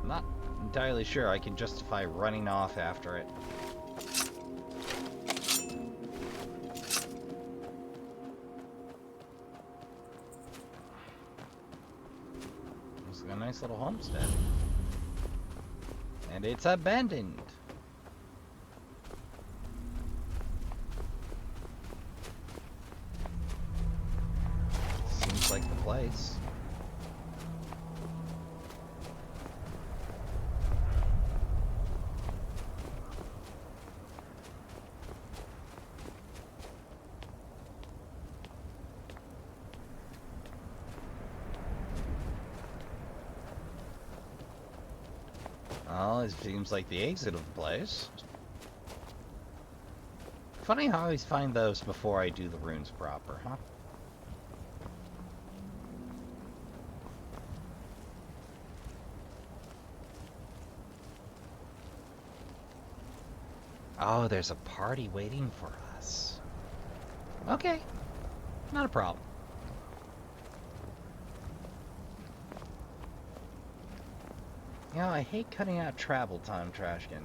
A: I'm not entirely sure I can justify running off after it. It's a nice little homestead. And it's abandoned. Seems like the place. Well, it seems like the exit of the place. Funny how I always find those before I do the runes proper, huh? Oh, there's a party waiting for us. Okay, not a problem. You know, I hate cutting out travel time, Trashkin.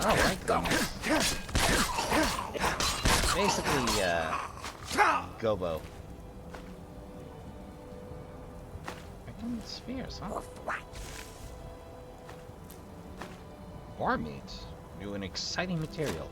A: Oh my goodness. Basically, Gobo. Freaking spheres, huh? War meat. New and exciting material.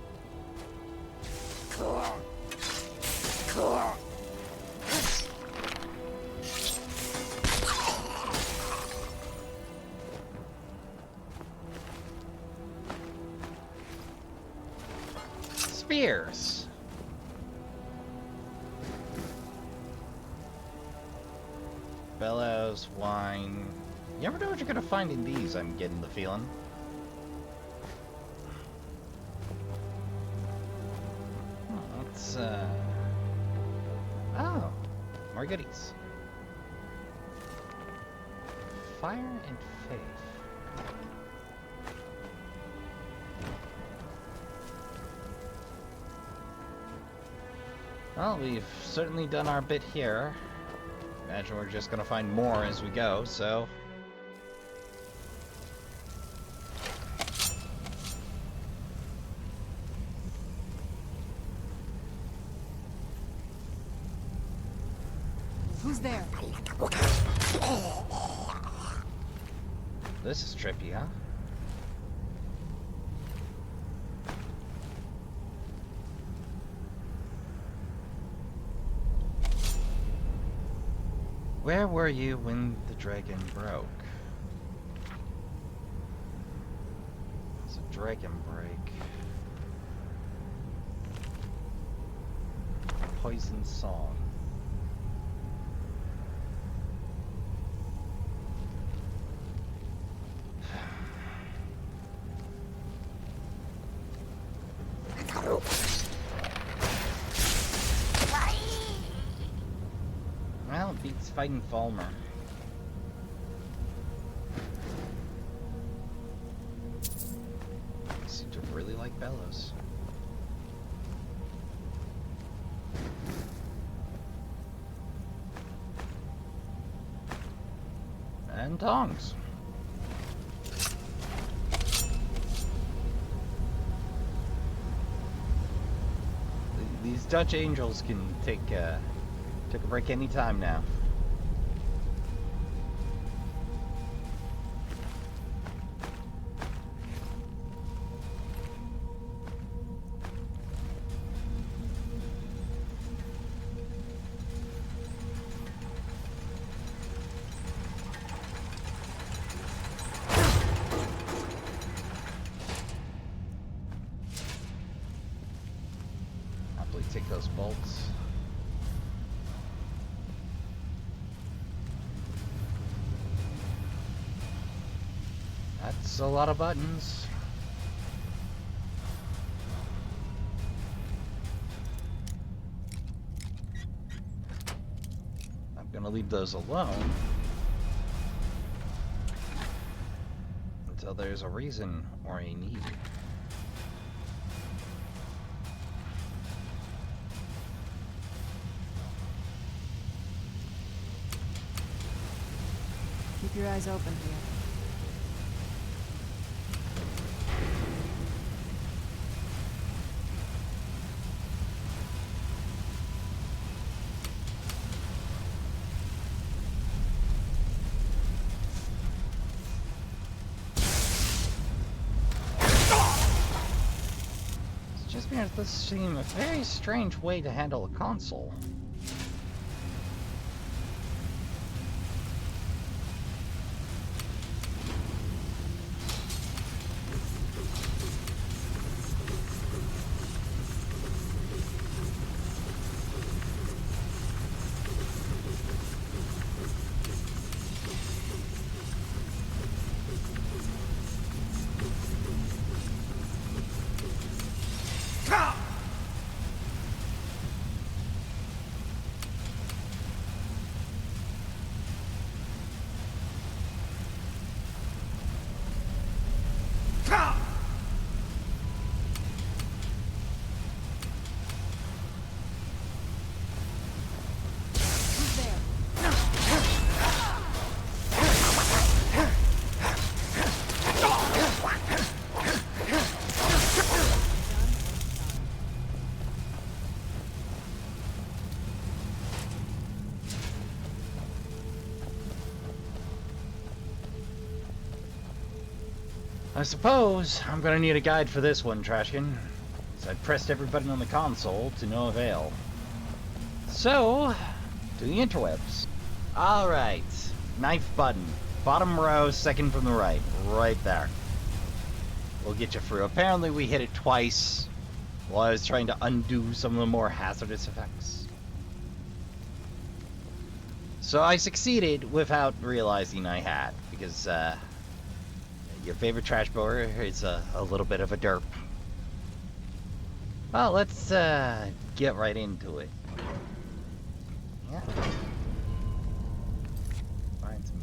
A: Spears. Bellows, wine. You never know what you're gonna find in these, I'm getting the feeling. Oh, more goodies. Fire and faith. Well, we've certainly done our bit here. Imagine we're just gonna find more as we go, so...
B: Who's there?
A: This is trippy, huh? Where were you when the dragon broke? It's a dragon break. Poison song. Well, it beats fighting Falmer. I seem to really like Bellows. And tongs. these Dutch angels can take a break any time now. Take those bolts. That's a lot of buttons. I'm gonna leave those alone until there's a reason or a need.
B: Keep your eyes open here.
A: It's just because this seems a very strange way to handle a console. I suppose I'm gonna need a guide for this one, Trashkin. So I pressed every button on the console to no avail. So, to the interwebs. Alright, knife button. Bottom row, second from the right. Right there. We'll get you through. Apparently we hit it twice while I was trying to undo some of the more hazardous effects. So I succeeded without realizing I had, because, your favorite trash blower is a little bit of a derp. Well, let's get right into it. Yeah. Finds me.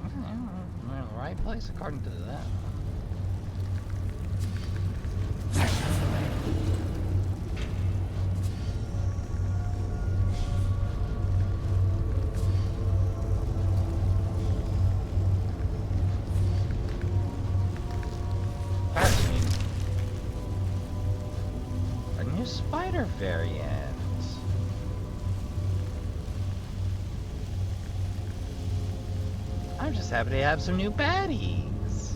A: Okay, I'm in the right place according to that. Spider variant. I'm just happy to have some new baddies.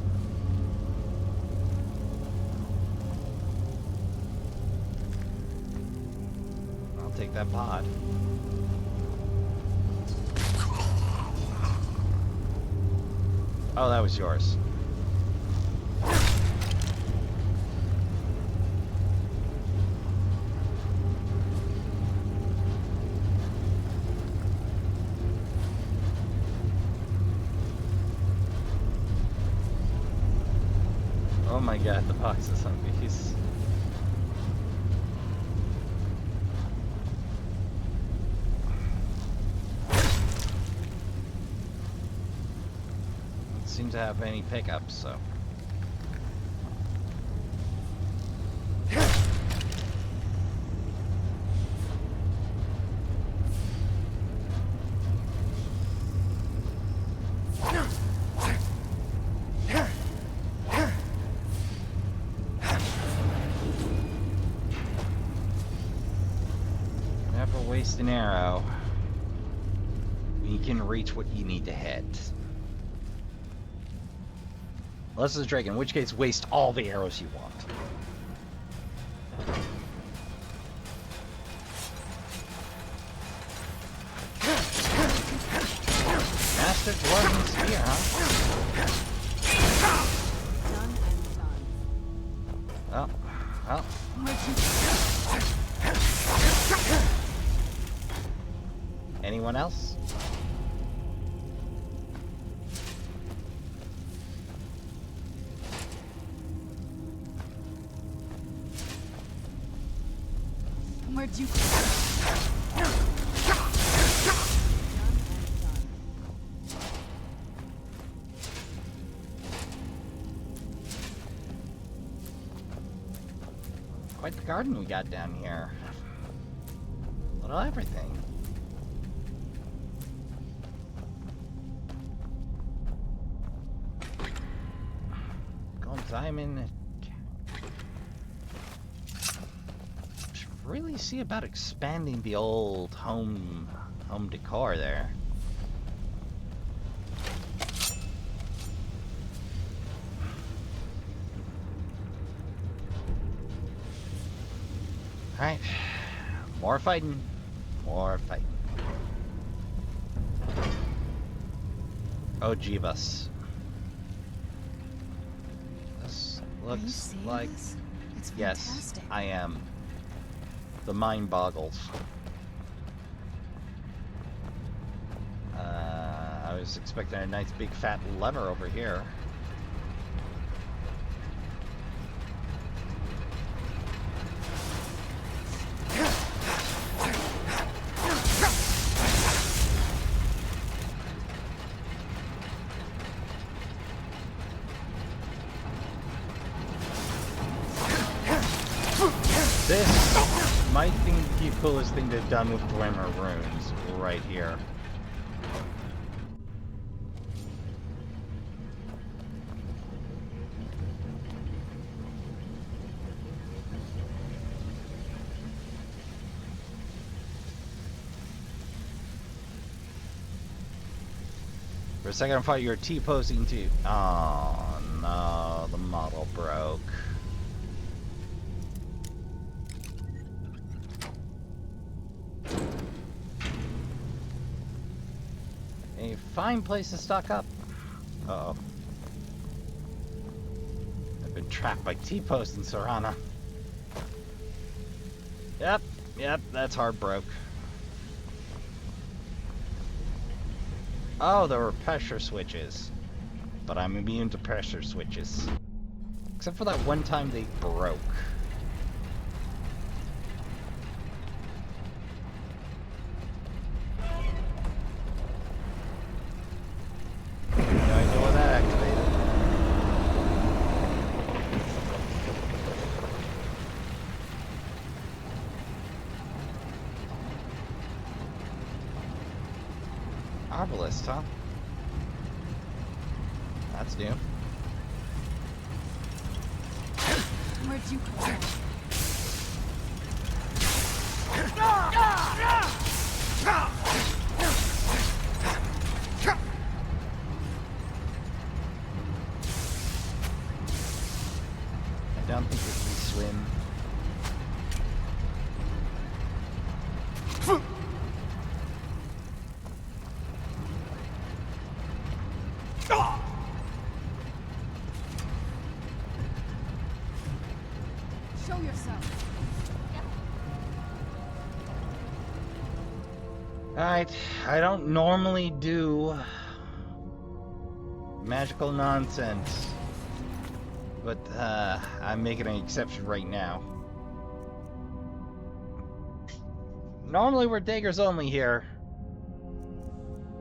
A: I'll take that pod. Oh, that was yours. Oh my god, the box is zombies. Don't seem to have any pickups, so. Never waste an arrow. You can reach what you need to hit. Unless it's a dragon, in which case waste all the arrows you want. Master Dwarven Spear, huh? Oh, well. Anyone else?
B: Where'd you
A: Quite the garden we got down here. Little everything. Gold diamond. Should really see about expanding the old home decor there. Alright. More fighting. More fighting. Oh, Jeebus. This looks like...
B: this? It's
A: yes,
B: fantastic.
A: I am. The mind boggles. I was expecting a nice big fat lever over here. This might be the coolest thing they've done with Glimmer runes right here. For a second I thought you were T-posing too. Oh no, the model broke. A fine place to stock up. Uh-oh. I've been trapped by T-post in Serana. Yep, that's hard broke. Oh, there were pressure switches. But I'm immune to pressure switches. Except for that one time they broke. No idea what that activated. Arbalist, huh? That's new.
B: Where'd you come from?
A: I don't think it can swim.
B: Show yourself.
A: Alright, I don't normally do magical nonsense, but I'm making an exception right now. Normally we're daggers only here,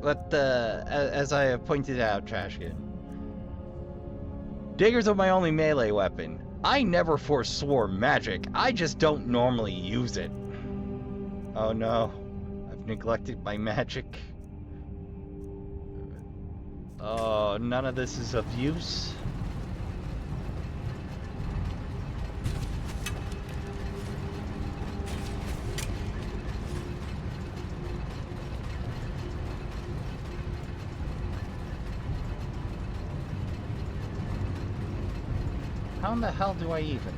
A: but as I have pointed out, Trashkin, daggers are my only melee weapon. I never forswore magic, I just don't normally use it. Oh no, I've neglected my magic. Oh, none of this is of use. How in the hell do I even?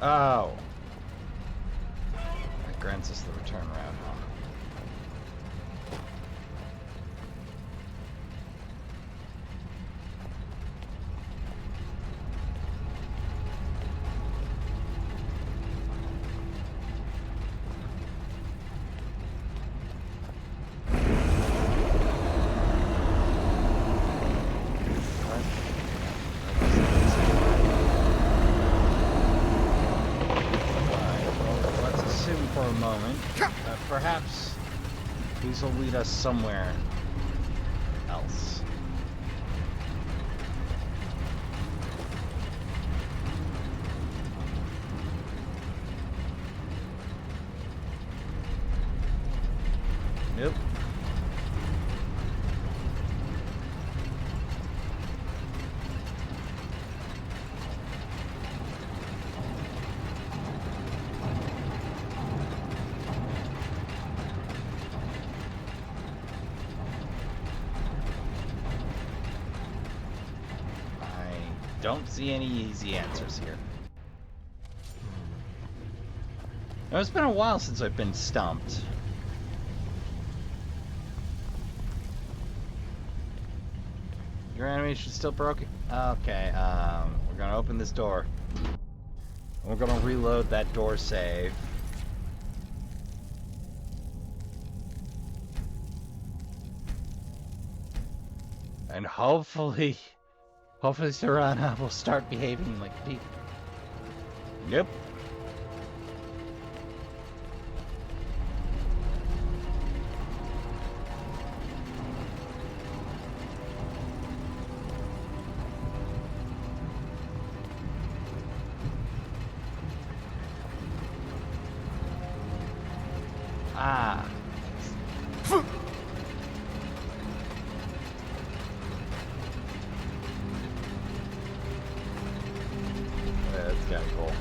A: Oh. That grants us the return route, huh? Perhaps these will lead us somewhere else. Nope. Don't see any easy answers here. Now, it's been a while since I've been stumped. Your animation's still broken? Okay, we're gonna open this door. We're gonna reload that door save. And hopefully Serana will start behaving like people. Nope. Ah. That's kind of cool.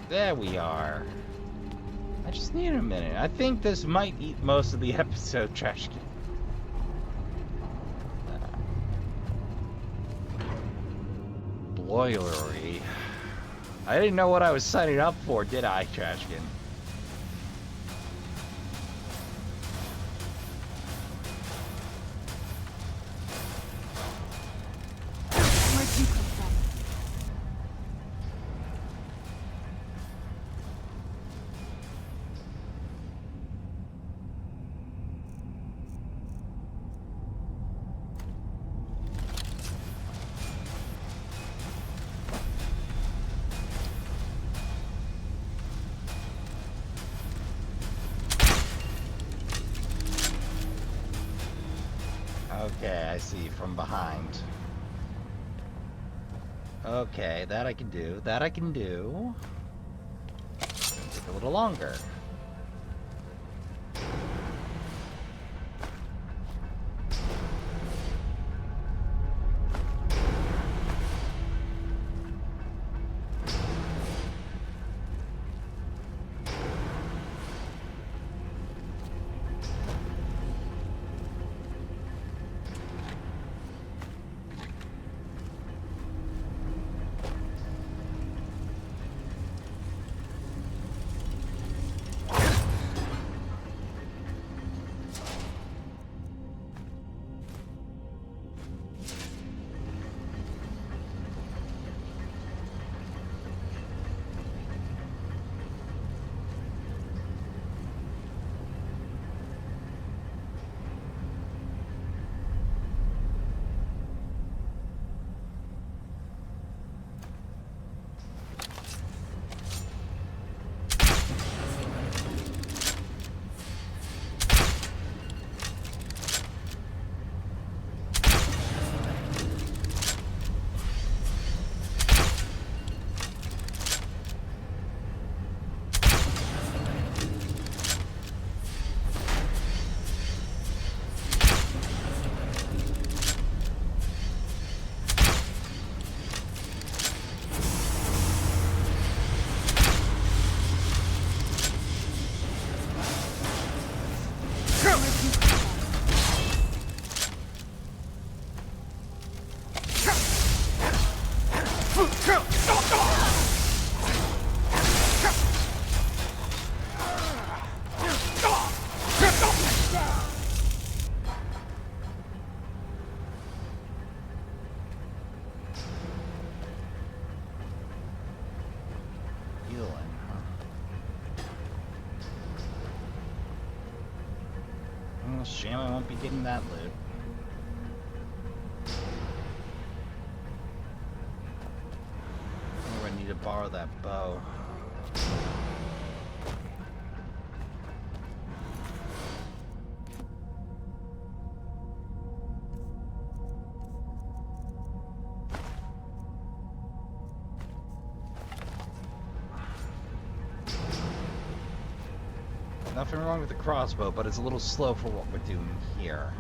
A: There we are. I just need a minute. I think this might eat most of the episode, Trashkin. Broilery. I didn't know what I was signing up for, did I, Trashkin? Okay, I see, from behind. Okay, that I can do. That I can do. It's gonna take a little longer. know I won't be getting that loot. Oh, I need to borrow that bow. Nothing wrong with the crossbow, but it's a little slow for what we're doing here.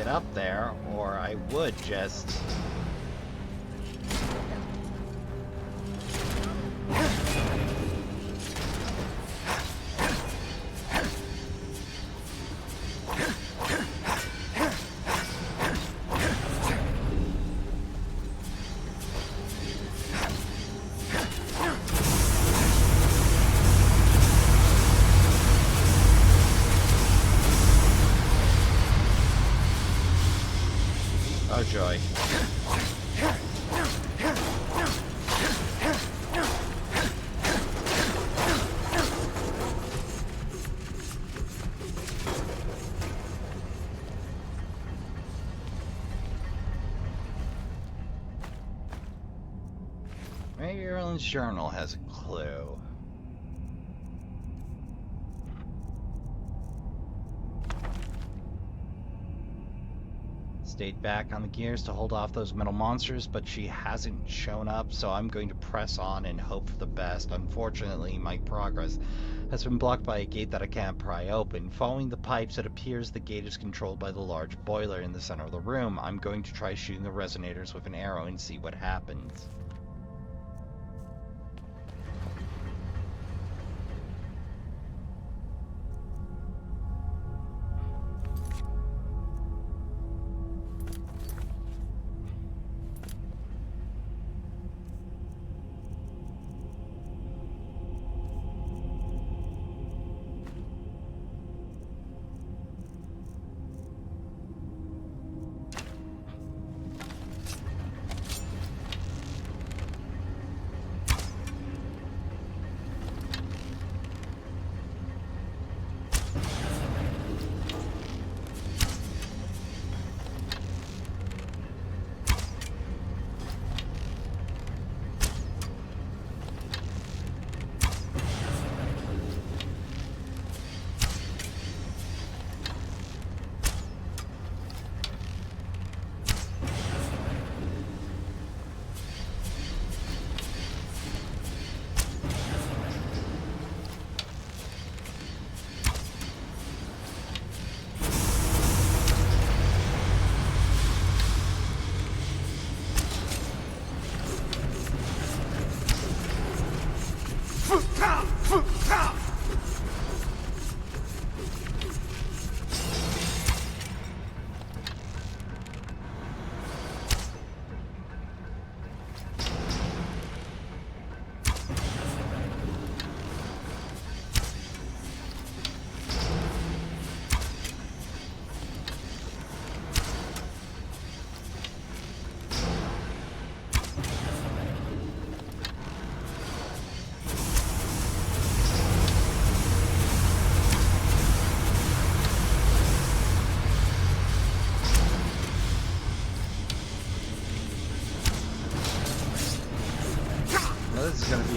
A: Up there, or I would just... Oh joy. Maybe Erlen's journal has a clue. Stayed back on the gears to hold off those metal monsters, but she hasn't shown up, so I'm going to press on and hope for the best. Unfortunately, my progress has been blocked by a gate that I can't pry open. Following the pipes, it appears the gate is controlled by the large boiler in the center of the room. I'm going to try shooting the resonators with an arrow and see what happens.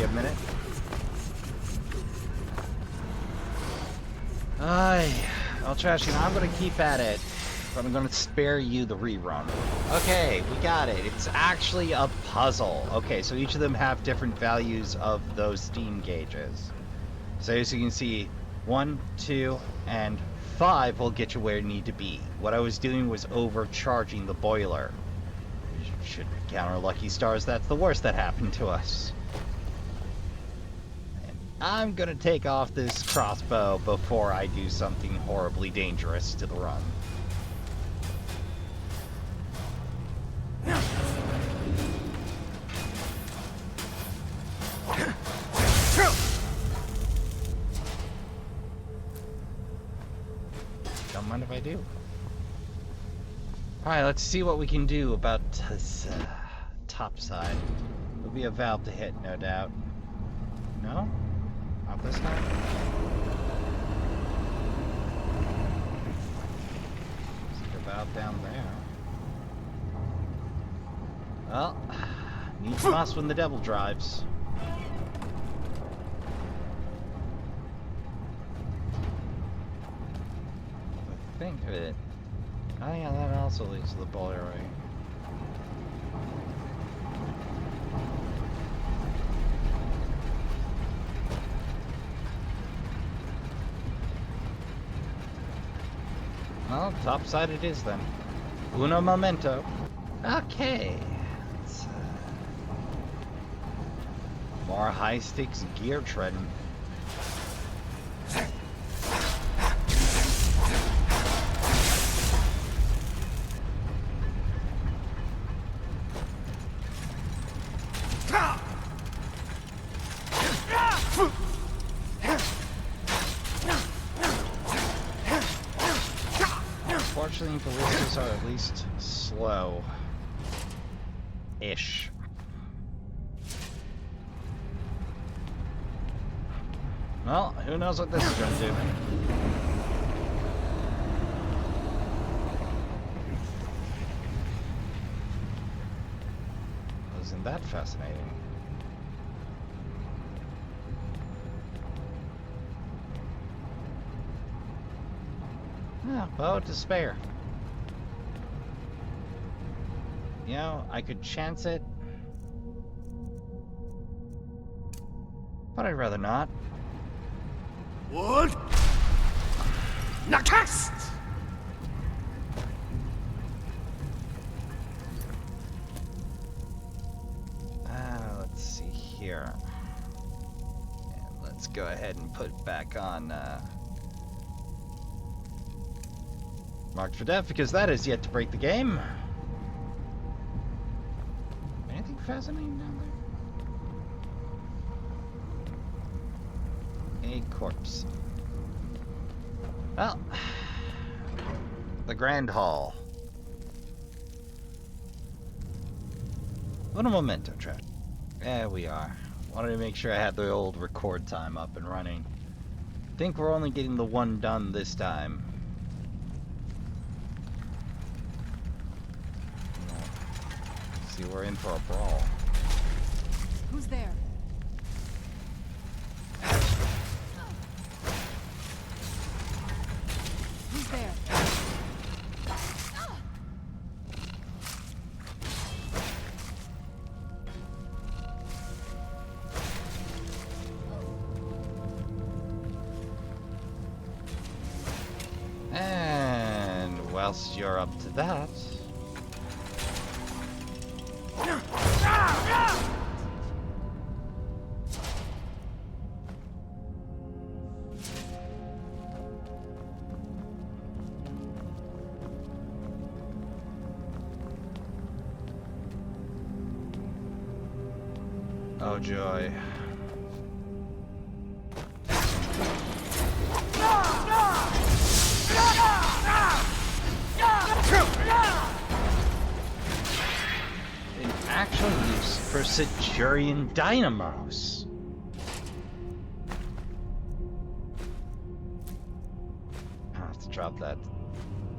A: you a minute. Well, Trashkin, I'm gonna keep at it, but I'm gonna spare you the rerun. Okay, we got it. It's actually a puzzle. Okay, so each of them have different values of those steam gauges. So as you can see, 1, 2, and 5 will get you where you need to be. What I was doing was overcharging the boiler. Should counter lucky stars, that's the worst that happened to us. And I'm gonna take off this crossbow before I do something horribly dangerous to the run. Don't mind if I do. Alright, let's see what we can do about this top side. There'll be a valve to hit, no doubt. No? Not this time? There's a valve down there. Well, needs must when the devil drives. Think of it. Oh yeah, that also leads to the boiler ring. Well, top side it is then. Uno momento. Okay. More high stakes gear treading. Unfortunately, ballistas are at least slow-ish. Well, who knows what this is going to do. Isn't that fascinating? Yeah, bow to spare. You know, I could chance it, but I'd rather not.
C: Wood! Nakast!
A: Let's see here. And let's go ahead and put it back on Marked for Death, because that is yet to break the game. Anything fascinating down there? A corpse. Well, the Grand Hall. What a memento, Trent. There we are. Wanted to make sure I had the old record time up and running. Think we're only getting the one done this time. See, we're in for a brawl.
B: Who's there? Who's there?
A: And whilst you're up to that... Oh joy. An actual use for Centurion dynamos. I'll have to drop that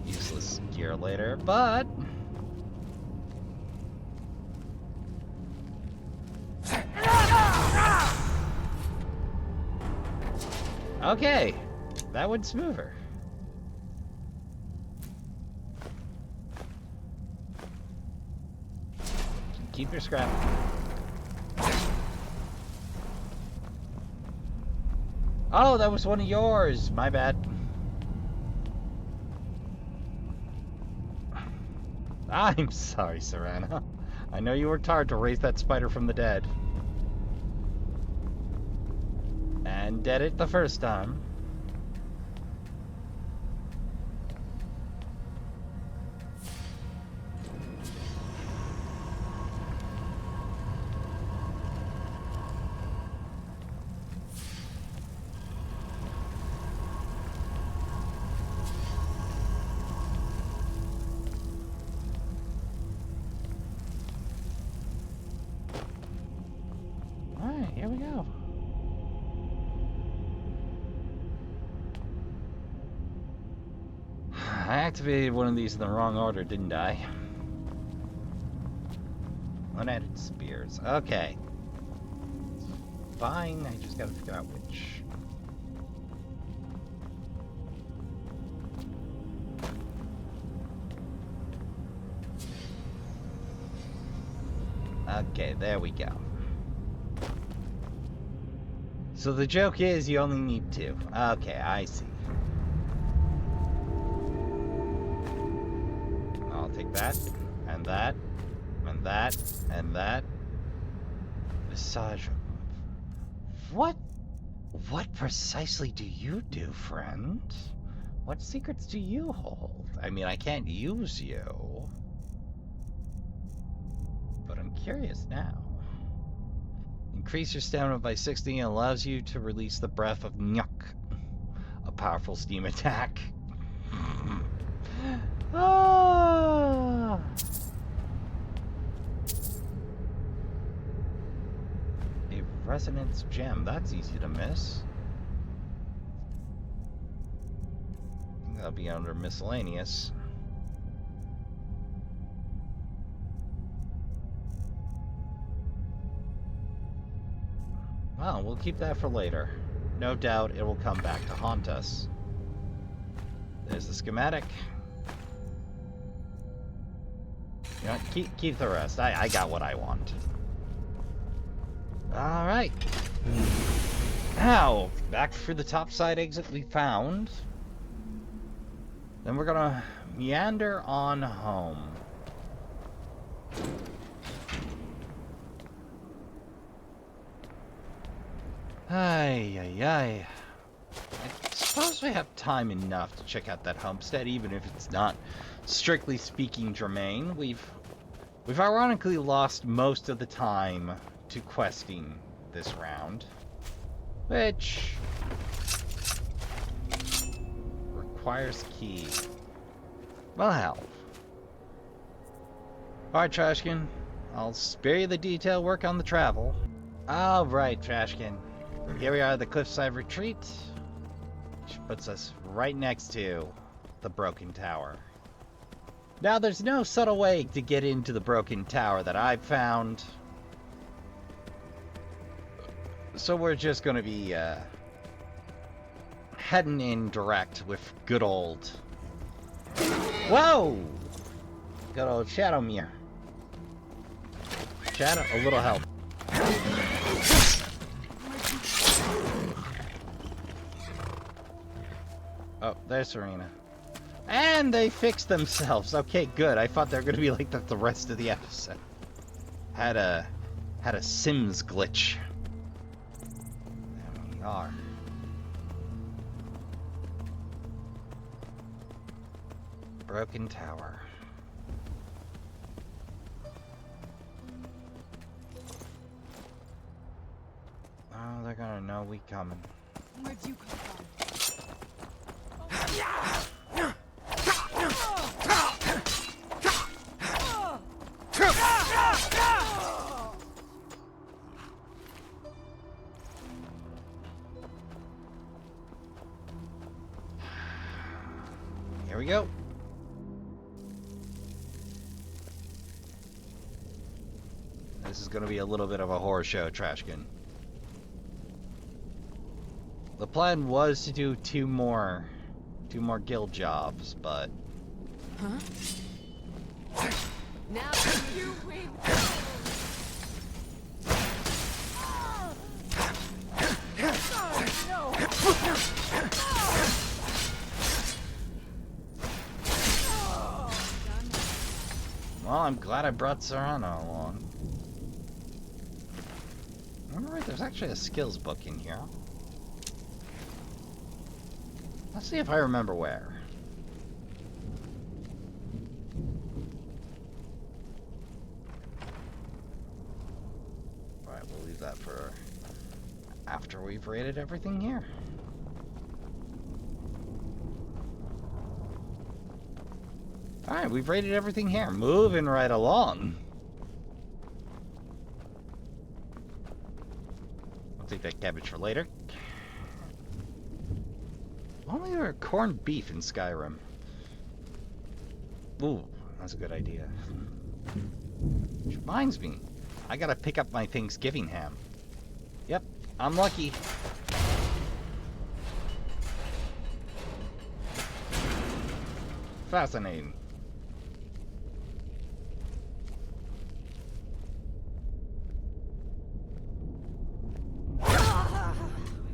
A: useless gear later, but... Okay, that went smoother. Keep your scrap. Oh, that was one of yours. My bad. I'm sorry, Serana. I know you worked hard to raise that spider from the dead. And did it the first time. Alright, here we go. I activated one of these in the wrong order, didn't I? Unadded spears. Okay. Fine, I just gotta figure out which. Okay, there we go. So the joke is you only need 2. Okay, I see. I'll take that, and that, and that, and that. Massage. What precisely do you do, friend? What secrets do you hold? I mean, I can't use you. But I'm curious now. Increase your stamina by 60 and allows you to release the breath of Nyuk, a powerful steam attack. Ah. A resonance gem, that's easy to miss. I think that'll be under miscellaneous. Well, we'll keep that for later. No doubt it will come back to haunt us. There's the schematic. You know, keep the rest. I got what I want. Alright. Now, back through the top side exit we found. Then we're gonna meander on home. Ay, ay, ay. I suppose we have time enough to check out that homestead, even if it's not, strictly speaking, germane. We've ironically lost most of the time to questing this round, which requires key. Well, hell. Alright, Trashkin. I'll spare you the detail work on the travel. Alright, Trashkin. Here we are at the cliffside retreat, which puts us right next to the broken tower. Now, there's no subtle way to get into the broken tower that I've found, so we're just going to be heading in direct with good old... Whoa! Good old Shadowmere. Shadow, a little help. Oh, there's Serena. And they fixed themselves. Okay, good. I thought they were going to be like that the rest of the episode. Had a Sims glitch. There we are. Broken tower. Oh, they're gonna know we coming.
B: Where'd you come from?
A: Here we go. This is going to be a little bit of a horror show, Trashkin. The plan was to do two more guild jobs, but...
M: Huh? Now you win.
A: Well, I'm glad I brought Serrano along. Remember, right, there's actually a skills book in here. Let's see if I remember where. Alright, we'll leave that for after we've raided everything here. Alright, we've raided everything here. Moving right along. I'll take that cabbage for later. Only there were corned beef in Skyrim. Ooh, that's a good idea. Which reminds me, I gotta pick up my Thanksgiving ham. Yep, I'm lucky. Fascinating.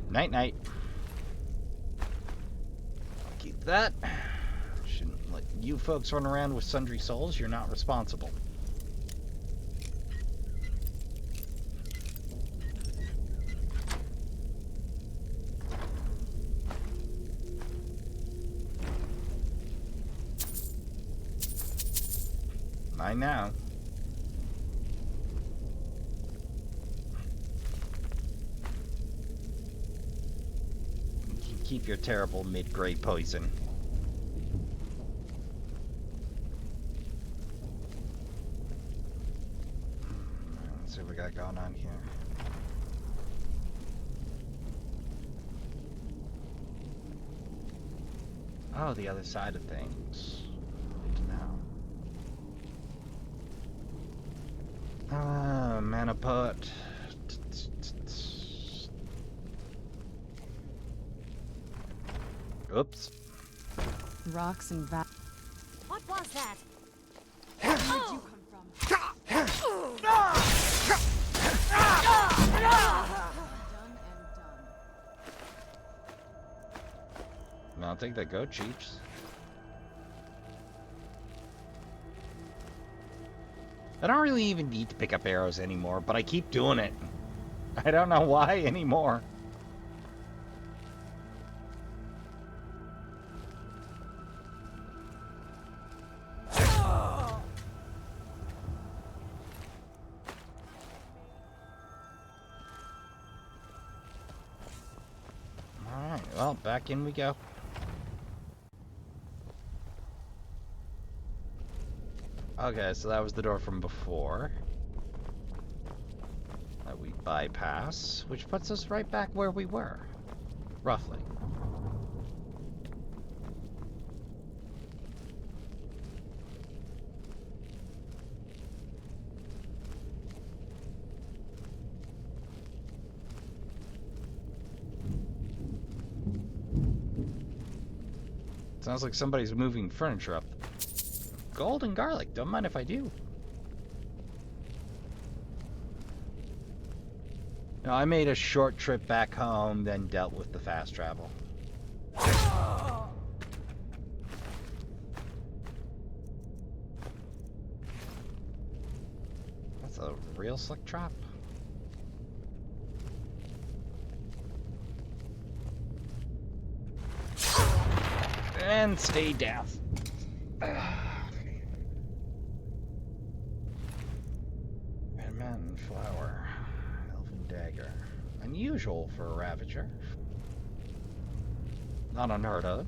A: Night night. I'll keep that. Shouldn't let you folks run around with sundry souls. You're not responsible. Mine now. Keep your terrible mid-grade poison. Let's see what we got going on here. Oh, the other side of things. Now. Mana pot. Oops.
B: Rocks and
F: What was that?
B: Where did you come from?
A: I'll take that goat cheeks. I don't really even need to pick up arrows anymore, but I keep doing it. I don't know why anymore. Alright, well, back in we go. Okay, so that was the door from before that we bypass, which puts us right back where we were, roughly. Sounds like somebody's moving furniture up. Gold and garlic, don't mind if I do. No, I made a short trip back home, then dealt with the fast travel. That's a real slick trap. And stay down. Mountain flower, elven dagger. Unusual for a Ravager. Not unheard of.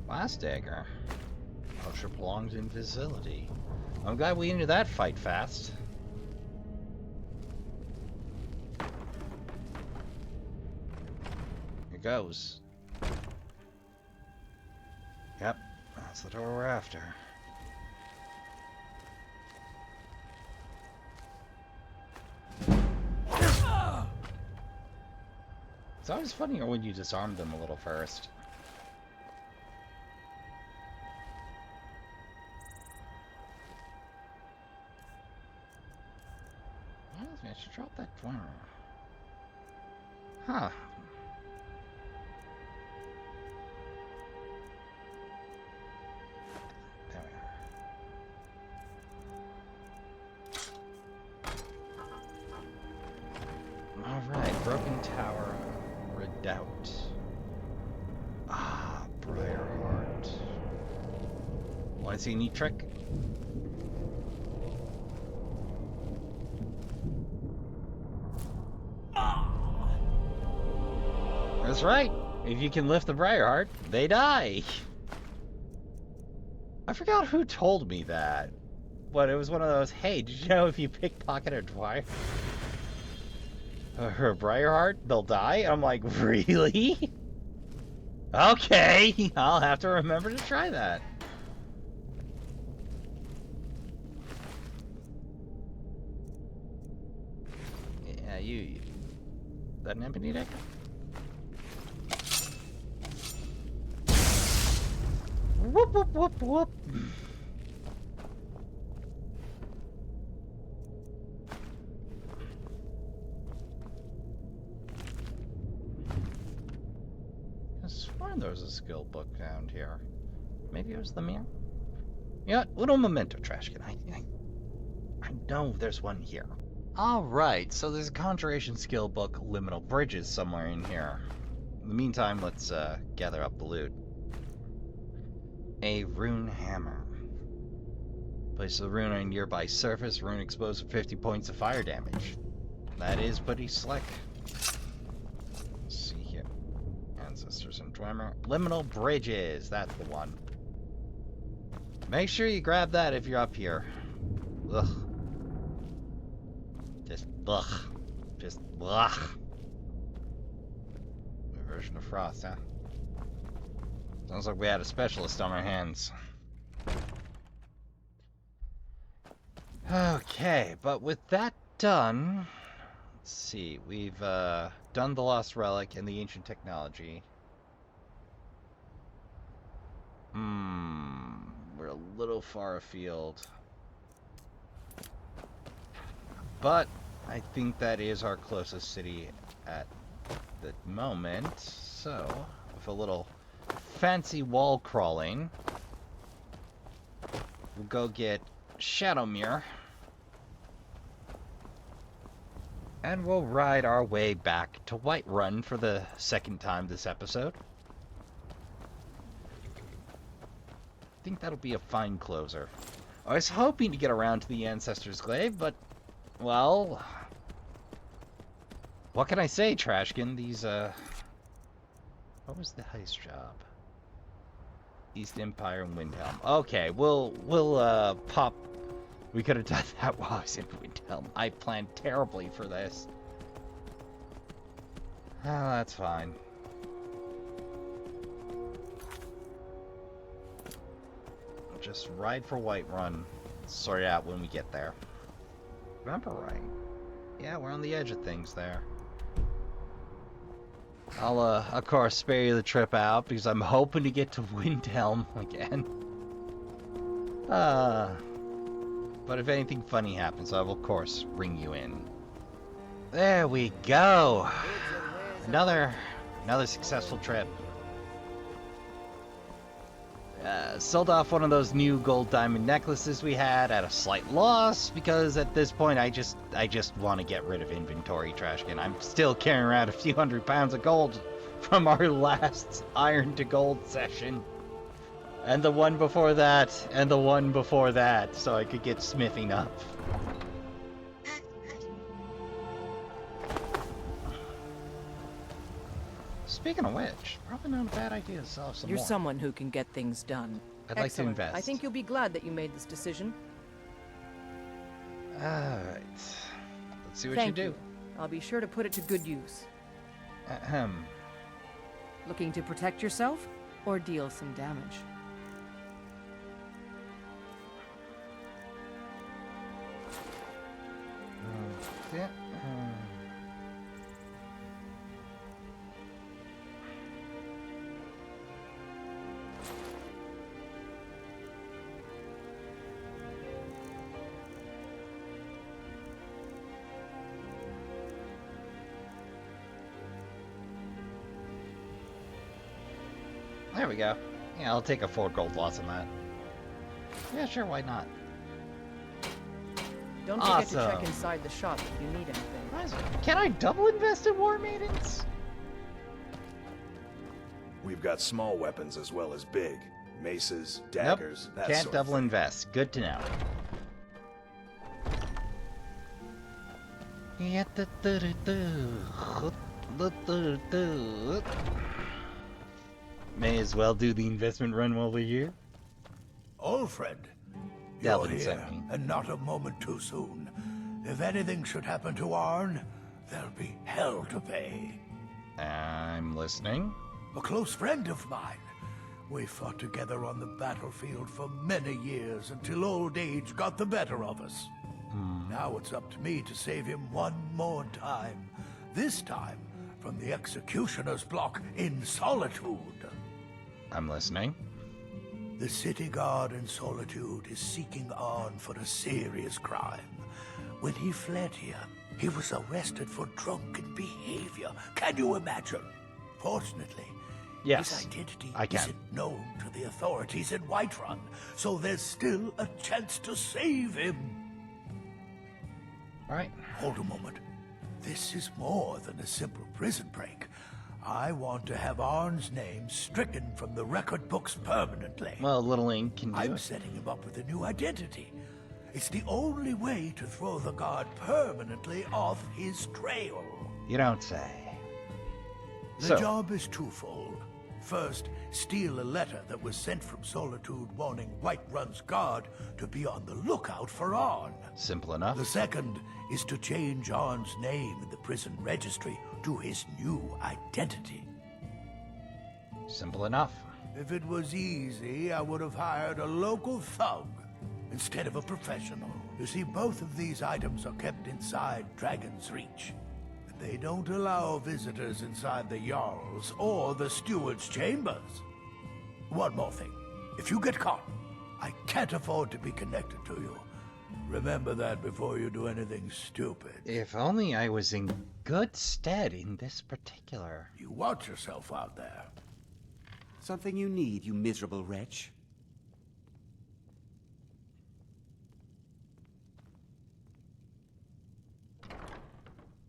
A: Last dagger. Culture belongs in facility. I'm glad we ended that fight fast. goes. Yep, that's the door we're after. It's always funnier when you disarm them a little first. I should drop that flower. Huh. There we are. Alright, Broken Tower Redoubt. Ah, Briarheart. Want to see a neat trick? That's right. If you can lift the Briarheart, they die. I forgot who told me that. But it was one of those, hey, did you know if you pickpocket a Dwyer or a Briarheart, they'll die? And I'm like, really? Okay, I'll have to remember to try that. Yeah, you. That an empty deck? Whoop, whoop, whoop, whoop. I swear there was a skill book down here. Maybe it was the mirror? You know what? Little memento, Trashkin. I know there's one here. Alright, so there's a conjuration skill book, Liminal Bridges, somewhere in here. In the meantime, let's gather up the loot. A rune hammer. Place the rune on a nearby surface. Rune exposed for 50 points of fire damage. That is pretty slick. Let's see here. Ancestors and Dwemer. Liminal Bridges. That's the one. Make sure you grab that if you're up here. Ugh. Just ugh. Just ugh. A version of Frost, huh? Sounds like we had a specialist on our hands. Okay, but with that done, let's see, we've done the Lost Relic and the Ancient Technology. We're a little far afield. But I think that is our closest city at the moment, so with a little fancy wall crawling, we'll go get Shadowmere, and we'll ride our way back to Whiterun for the second time this episode. I think that'll be a fine closer. I was hoping to get around to the Ancestor's Glaive, but, well, what can I say, Trashkin? These, what was the heist job? East Empire and Windhelm. Okay, we'll pop. We could have done that while I was in Windhelm. I planned terribly for this. Oh, that's fine. Just ride for Whiterun. Sort it out when we get there. Remember right? Yeah, we're on the edge of things there. I'll, of course, spare you the trip out, because I'm hoping to get to Windhelm again. But if anything funny happens, I will, of course, bring you in. There we go! Another successful trip. Sold off one of those new gold diamond necklaces we had at a slight loss, because at this point I just want to get rid of inventory, Trashkin. I'm still carrying around a few hundred pounds of gold from our last iron to gold session. And the one before that, and the one before that, so I could get smithing up. Speaking of which, probably not a bad idea to sell some
D: You're
A: more.
D: someone who can get things done.
A: I'd like to invest.
D: I think you'll be glad that you made this decision.
A: Alright. Let's see what
D: Thank
A: you do.
D: I'll be sure to put it to good use.
A: Ahem.
D: Looking to protect yourself or deal some damage?
A: Yeah. There we go. Yeah, I'll take a 4 gold loss on that. Yeah, sure, why not?
D: Don't forget to check inside the shop if you need anything.
A: Can I double invest in War Maidens?
K: We've got small weapons as well as big. Maces, daggers,
A: Nope,
K: that
A: can't
K: sort of
A: double
K: thing.
A: invest. Good to know. May as well do the investment run while we're here.
P: Alfred, you're
A: Delvin
P: here,
A: sent me.
P: and not a moment too soon. If anything should happen to Arn, there'll be hell to pay.
A: I'm listening.
P: A close friend of mine. We fought together on the battlefield for many years until old age got the better of us. Now it's up to me to save him one more time. This time from the executioner's block in Solitude.
A: I'm listening.
P: The city guard in Solitude is seeking Arn for a serious crime. When he fled here, he was arrested for drunken behavior. Can you imagine? Fortunately,
A: Yes,
P: his identity
A: I can.
P: isn't known to the authorities in Whiterun, so there's still a chance to save him.
A: All right.
P: Hold a moment. This is more than a simple prison break. I want to have Arn's name stricken from the record books permanently.
A: Well, Little Ink can do
P: I'm
A: it.
P: setting him up with a new identity. It's the only way to throw the guard permanently off his trail.
A: You don't say.
P: The job is twofold. First, steal a letter that was sent from Solitude warning Whiterun's guard to be on the lookout for Arn.
A: Simple enough.
P: The second is to change Arn's name in the prison registry to his new identity.
A: Simple enough.
P: If it was easy, I would have hired a local thug instead of a professional. You see, both of these items are kept inside Dragon's Reach. They don't allow visitors inside the Jarl's or the steward's chambers. One more thing. If you get caught, I can't afford to be connected to you. Remember that before you do anything stupid.
A: If only I was in good stead in this particular.
P: You watch yourself out there.
Q: Something you need, you miserable wretch.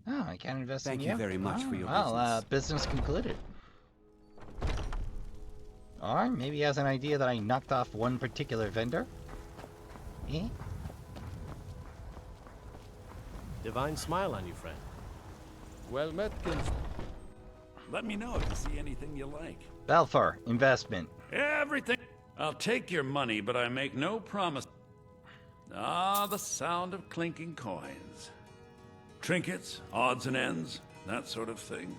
A: Oh, I can't invest in you.
Q: Thank you very much for your
A: business. Business concluded. Or maybe he has an idea that I knocked off one particular vendor. Eh?
R: Divine smile on you, friend.
C: Well met,
S: Let me know if you see anything you like.
A: Balfour, investment.
S: Everything. I'll take your money, but I make no promise. Ah, the sound of clinking coins. Trinkets, odds and ends, that sort of thing.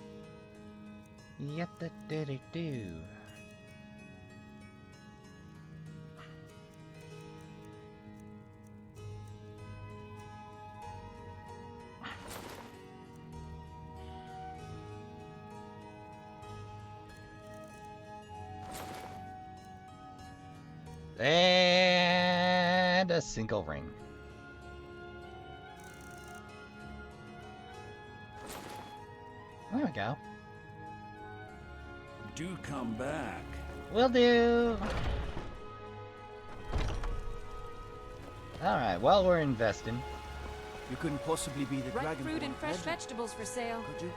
A: Yet-da-da-da-do. And a single ring. There we go.
S: Do come back.
A: Will do. Alright, well, we're investing.
J: You couldn't possibly be the
M: Ripe
J: dragon.
M: fruit and fresh vegetables for sale. Could you?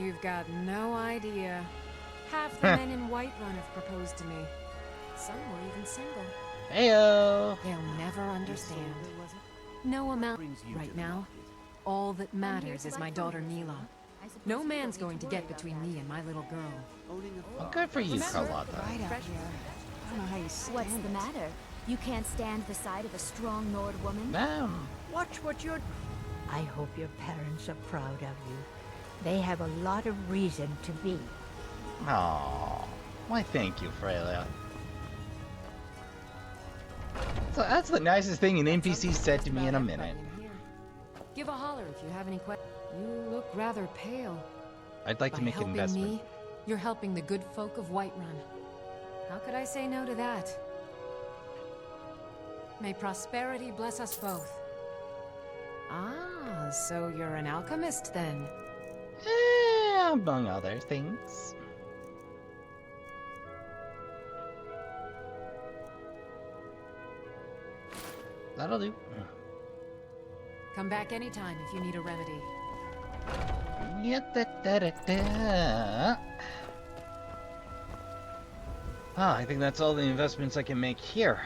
M: You've got no idea. Half the men in Whiterun have proposed to me. Some were even single.
A: Heyo.
M: They'll never understand. No amount right now. All that matters is my daughter Mila. No man's going to get between me and my little girl.
A: Well, good for you, Carlotta.
B: Right out here. I don't know how you stand
F: What's the
B: it.
F: matter? You can't stand the sight of a strong Nord woman?
A: Ma'am.
T: Watch what you're... I hope your parents are proud of you. They have a lot of reason to be.
A: Aww. Why, thank you, Freya. So that's the nicest thing an NPC said to me in a minute.
M: Give a holler if you have any questions. You look rather pale.
A: I'd like to make an investment.
M: Me, you're helping the good folk of Whiterun. How could I say no to that? May prosperity bless us both. Ah, so you're an alchemist then?
A: Among other things. That'll do.
M: Come back anytime if you need a remedy.
A: Ah, I think that's all the investments I can make here.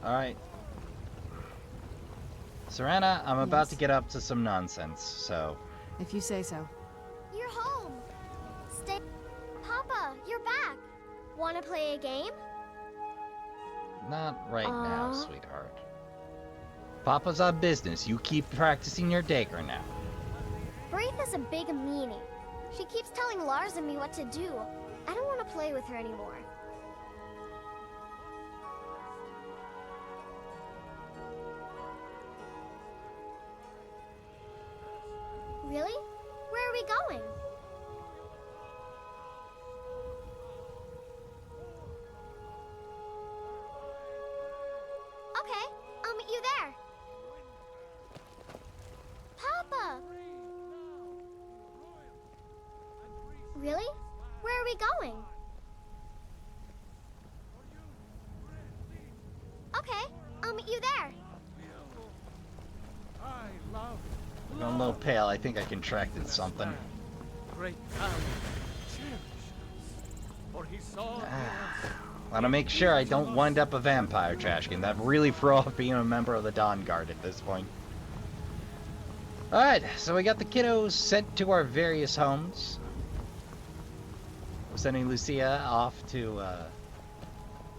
A: Alright. Serana, I'm about to get up to some nonsense, so...
B: If you say so.
U: You're home. Stay... Papa, you're back. Wanna play a game?
A: Not right now, sweetheart. Papa's on business. You keep practicing your dagger now.
U: Braith is a big meanie. She keeps telling Lars and me what to do. I don't want to play with her anymore. Really? Where are we going? Okay, I'll meet you there. Papa! Really? Where are we going? Okay, I'll meet you there.
A: I'm a little pale. I think I contracted something.
C: Great town. For he saw
A: Want to make sure I don't wind up a vampire, Trashkin. That really throw off being a member of the Dawngard at this point. Alright, so we got the kiddos sent to our various homes. We're sending Lucia off to,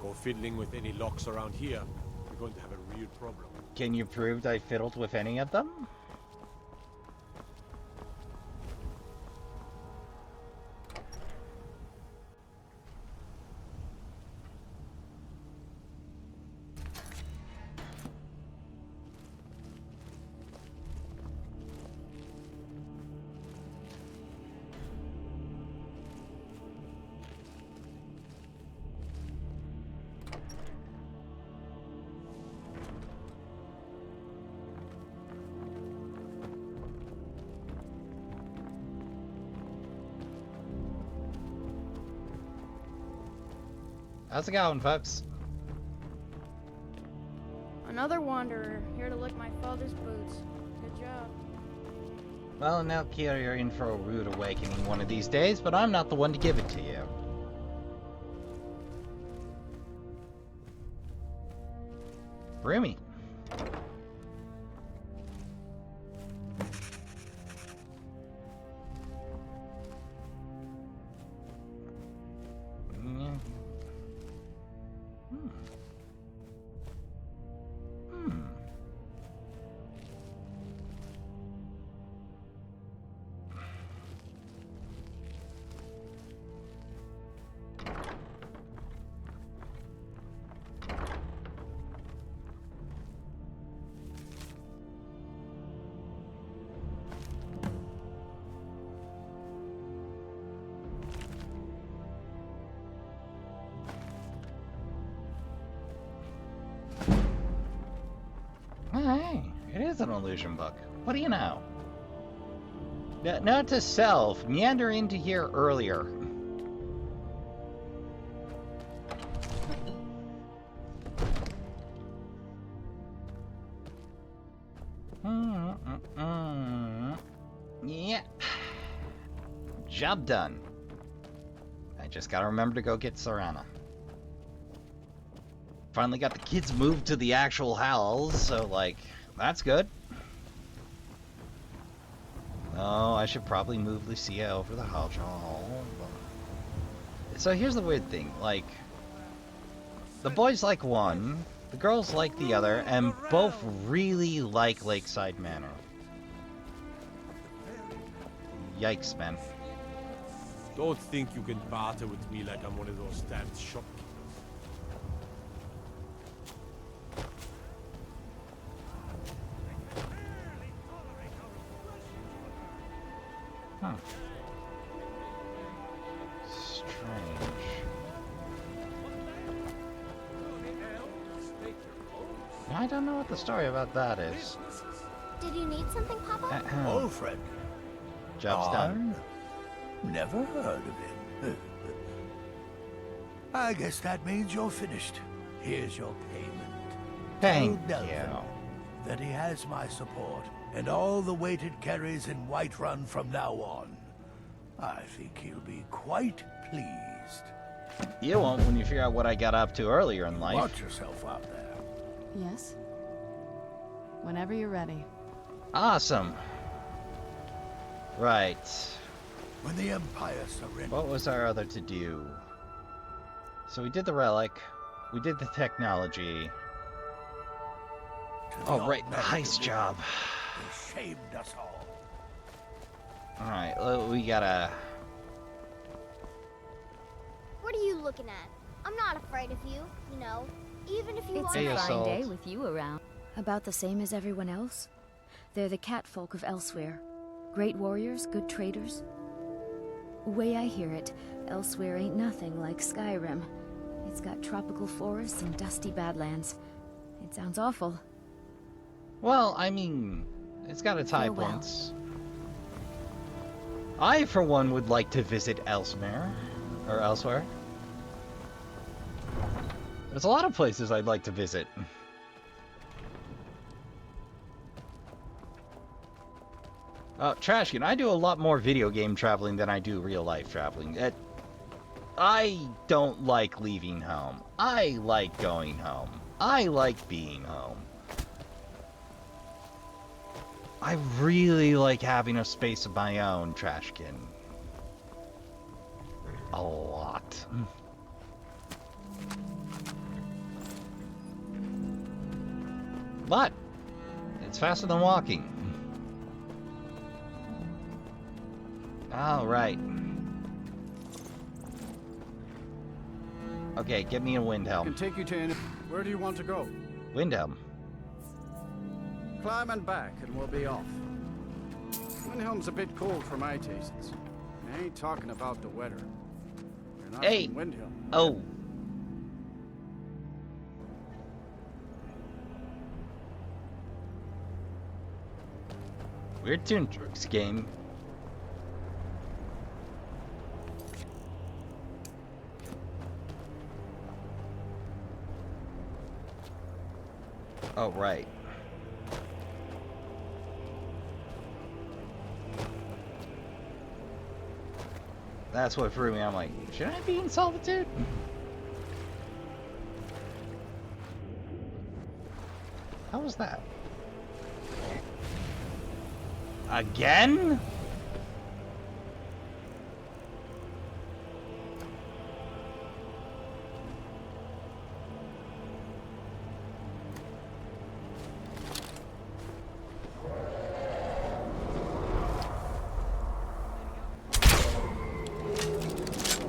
R: Go fiddling with any locks around here. You're going to have a real problem.
A: Can you prove that I fiddled with any of them? How's it going, folks?
V: Another wanderer, here to lick my father's boots. Good job.
A: Well, now, Kier, you're in for a rude awakening one of these days, but I'm not the one to give it to you. Roomy. Hey, it is an illusion book. What do you know? Note to self, meander into here earlier. Yeah. Job done. I just gotta remember to go get Serana. Finally got the kids moved to the actual house, so, like, that's good. Oh, I should probably move Lucia over the house. So here's the weird thing, like, the boys like one, The girls like the other, and both really like Lakeside Manor. Yikes, man.
R: Don't think you can barter with me like I'm one of those damn shopkeepers.
A: Huh. Strange. I don't know what the story about that is.
U: Did you need something, Papa?
P: Old friend.
A: Job's done.
P: Never heard of him. I guess that means you're finished. Here's your payment.
A: Thank
P: Tell
A: you.
P: Delvin that he has my support and all the weighted carries in Whiterun from now on. I think he'll be quite pleased.
A: You won't when you figure out what I got up to earlier in life.
P: Watch yourself out there.
B: Yes? Whenever you're ready.
A: Awesome. Right.
P: When the Empire surrendered.
A: What was our other to do? So we did the relic. We did the technology. Oh, right, the heist job.
P: They shamed us all.
A: Alright, we gotta...
U: What are you looking at? I'm not afraid of you, you know. Even if you
F: It's
U: are
F: a fine day
A: sold.
F: with you around. About the same as everyone else. They're the catfolk of Elsewhere. Great warriors, good traders. Way I hear it, Elsewhere ain't nothing like Skyrim. It's got tropical forests and dusty badlands. It sounds awful.
A: Well, I mean, it's got its high
F: Farewell.
A: points. I, for one, would like to visit Elsewhere. Or Elsewhere. There's a lot of places I'd like to visit. Trashkin, I do a lot more video game traveling than I do real life traveling. I don't like leaving home. I like going home. I like being home. I really like having a space of my own, Trashkin. A lot. But it's faster than walking. All right. Okay, get me a Windhelm.
J: Can take you to any... Where do you want to go?
A: Windhelm.
J: Climb and back, and we'll be off. Windhelm's a bit cold for my tastes. I ain't talking about the weather. You're not
A: Hey.
J: from Windhelm.
A: Oh. Weird Toon Tricks game. Oh, right. That's what threw me. I'm like, should I be in solitude? How was that? Again?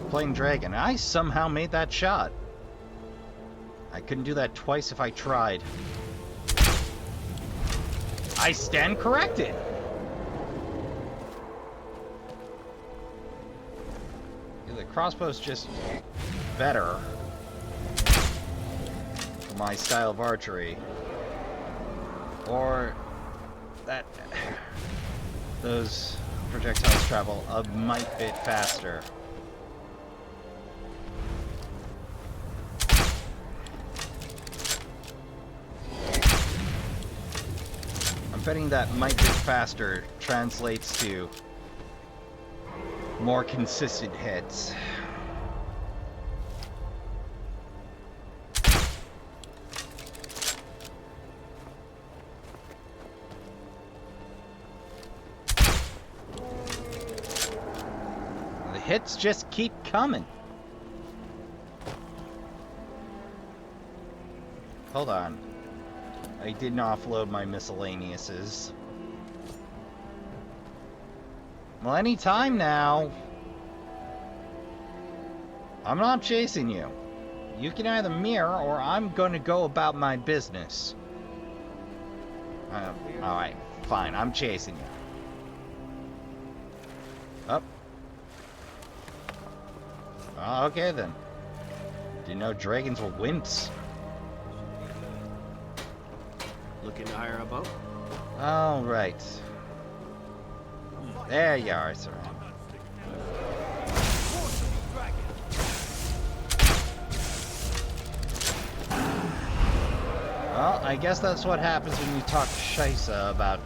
A: Playing Dragon. I somehow made that shot. I couldn't do that twice if I tried. I stand corrected. The crossbow's just better for my style of archery. Or that those projectiles travel a mite bit faster. I'm betting that mite bit faster translates to more consistent hits. The hits just keep coming. Hold on. I didn't offload my miscellaneouses. Well, any time now. I'm not chasing you. You can either mirror or I'm going to go about my business. Alright, fine. I'm chasing you. Up. Oh, okay then. Didn't know dragons were wimps.
G: Looking to hire a boat?
A: All right. There you are, sir. Well, I guess that's what happens when you talk scheisse about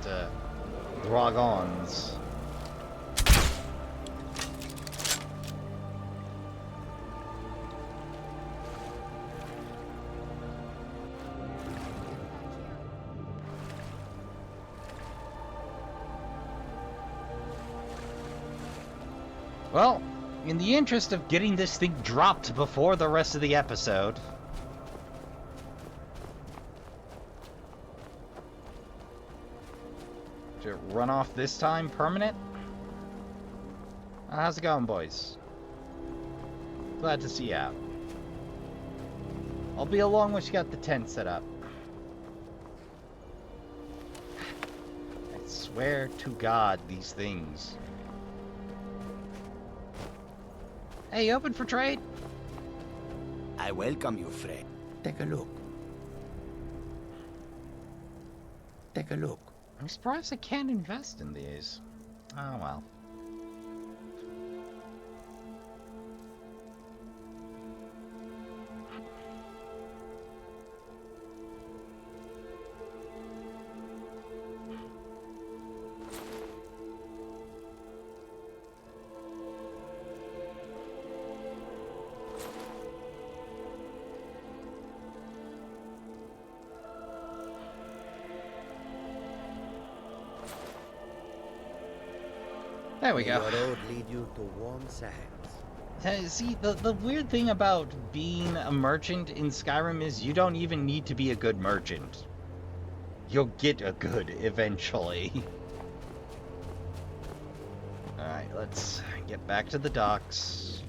A: dragons. Well, in the interest of getting this thing dropped before the rest of the episode... Did it run off this time permanent? How's it going, boys? Glad to see you out. I'll be along once you got the tent set up. I swear to God, these things... Hey, you open for trade?
G: I welcome you, friend.
Q: Take a look. Take a look.
A: I'm surprised I can't invest in these. Oh, well. There we go.
Q: May your road lead you to warm sands.
A: See, the weird thing about being a merchant in Skyrim is you don't even need to be a good merchant. You'll get a good eventually. Alright, let's get back to the docks.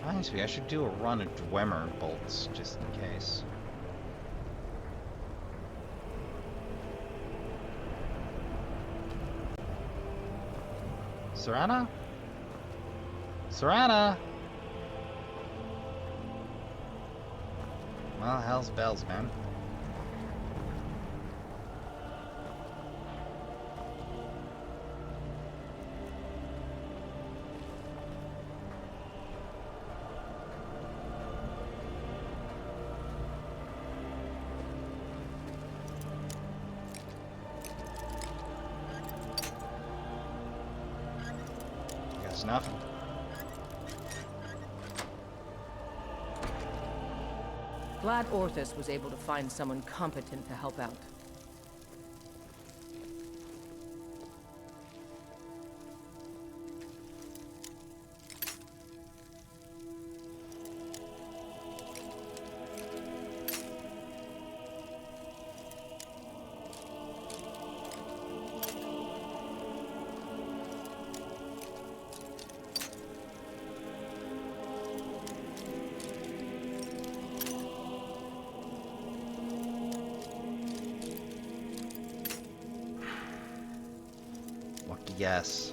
A: Reminds me, I should do a run of Dwemer bolts, just in case. Serana? Serana! Well, hell's bells, man. Nothing.
D: Glad Orthus was able to find someone competent to help out.
A: Yes.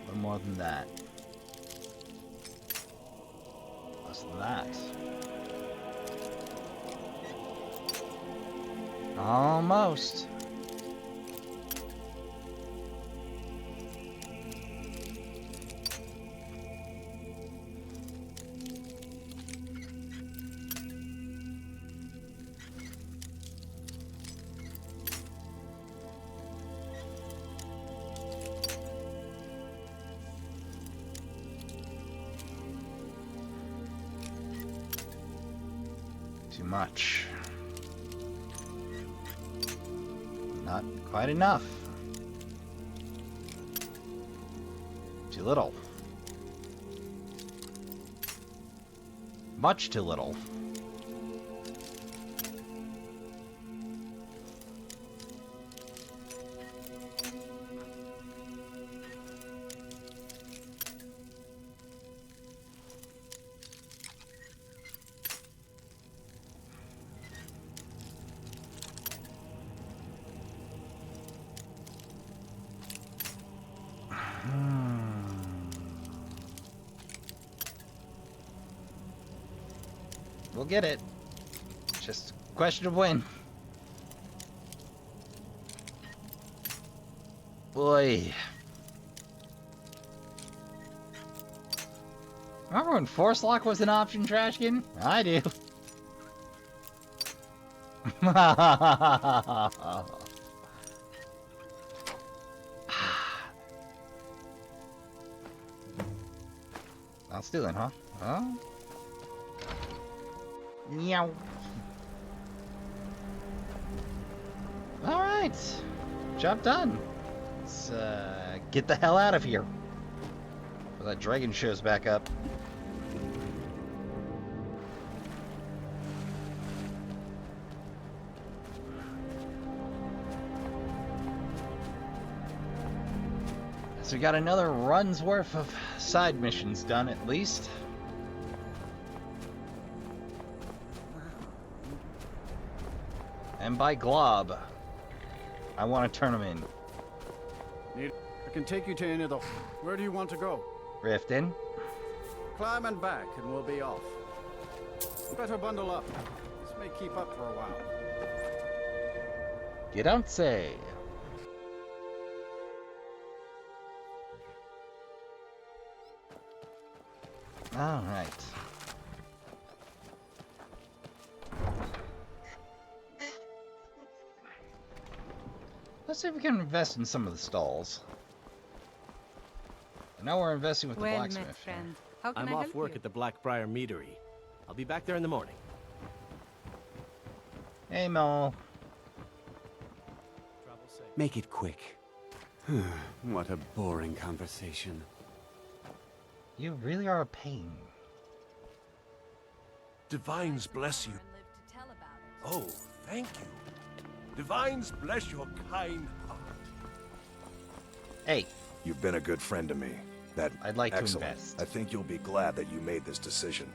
A: No more than that. Less than that. Almost. much. Not quite enough. Too little. Much too little. We'll get it. Just a question of when. Boy. Remember when Force Lock was an option, Trashkin? I do. Not stealing, huh? Huh? Meow. Alright. Job done. Let's get the hell out of here. Before that dragon shows back up. So we got another run's worth of side missions done at least. And by glob, I want to turn them in.
J: I can take you to any of the... Where do you want to go?
A: Riften.
J: Climb and back, and we'll be off. Better bundle up. This may keep up for a while.
A: You don't say. All right. Let's see if we can invest in some of the stalls. Now we're investing with the blacksmith.
E: My friend. How can
R: I'm
E: I
R: off
E: help
R: work
E: you?
R: at the Blackbriar Meadery. I'll be back there in the morning.
A: Hey, Mo.
Q: Make it quick. What a boring conversation.
A: You really are a pain.
P: Divines bless you. Oh, thank you. Divines bless your kind heart.
A: Hey.
K: You've been a good friend to me.
A: I'd like
K: excellent.
A: to invest.
K: I think you'll be glad that you made this decision.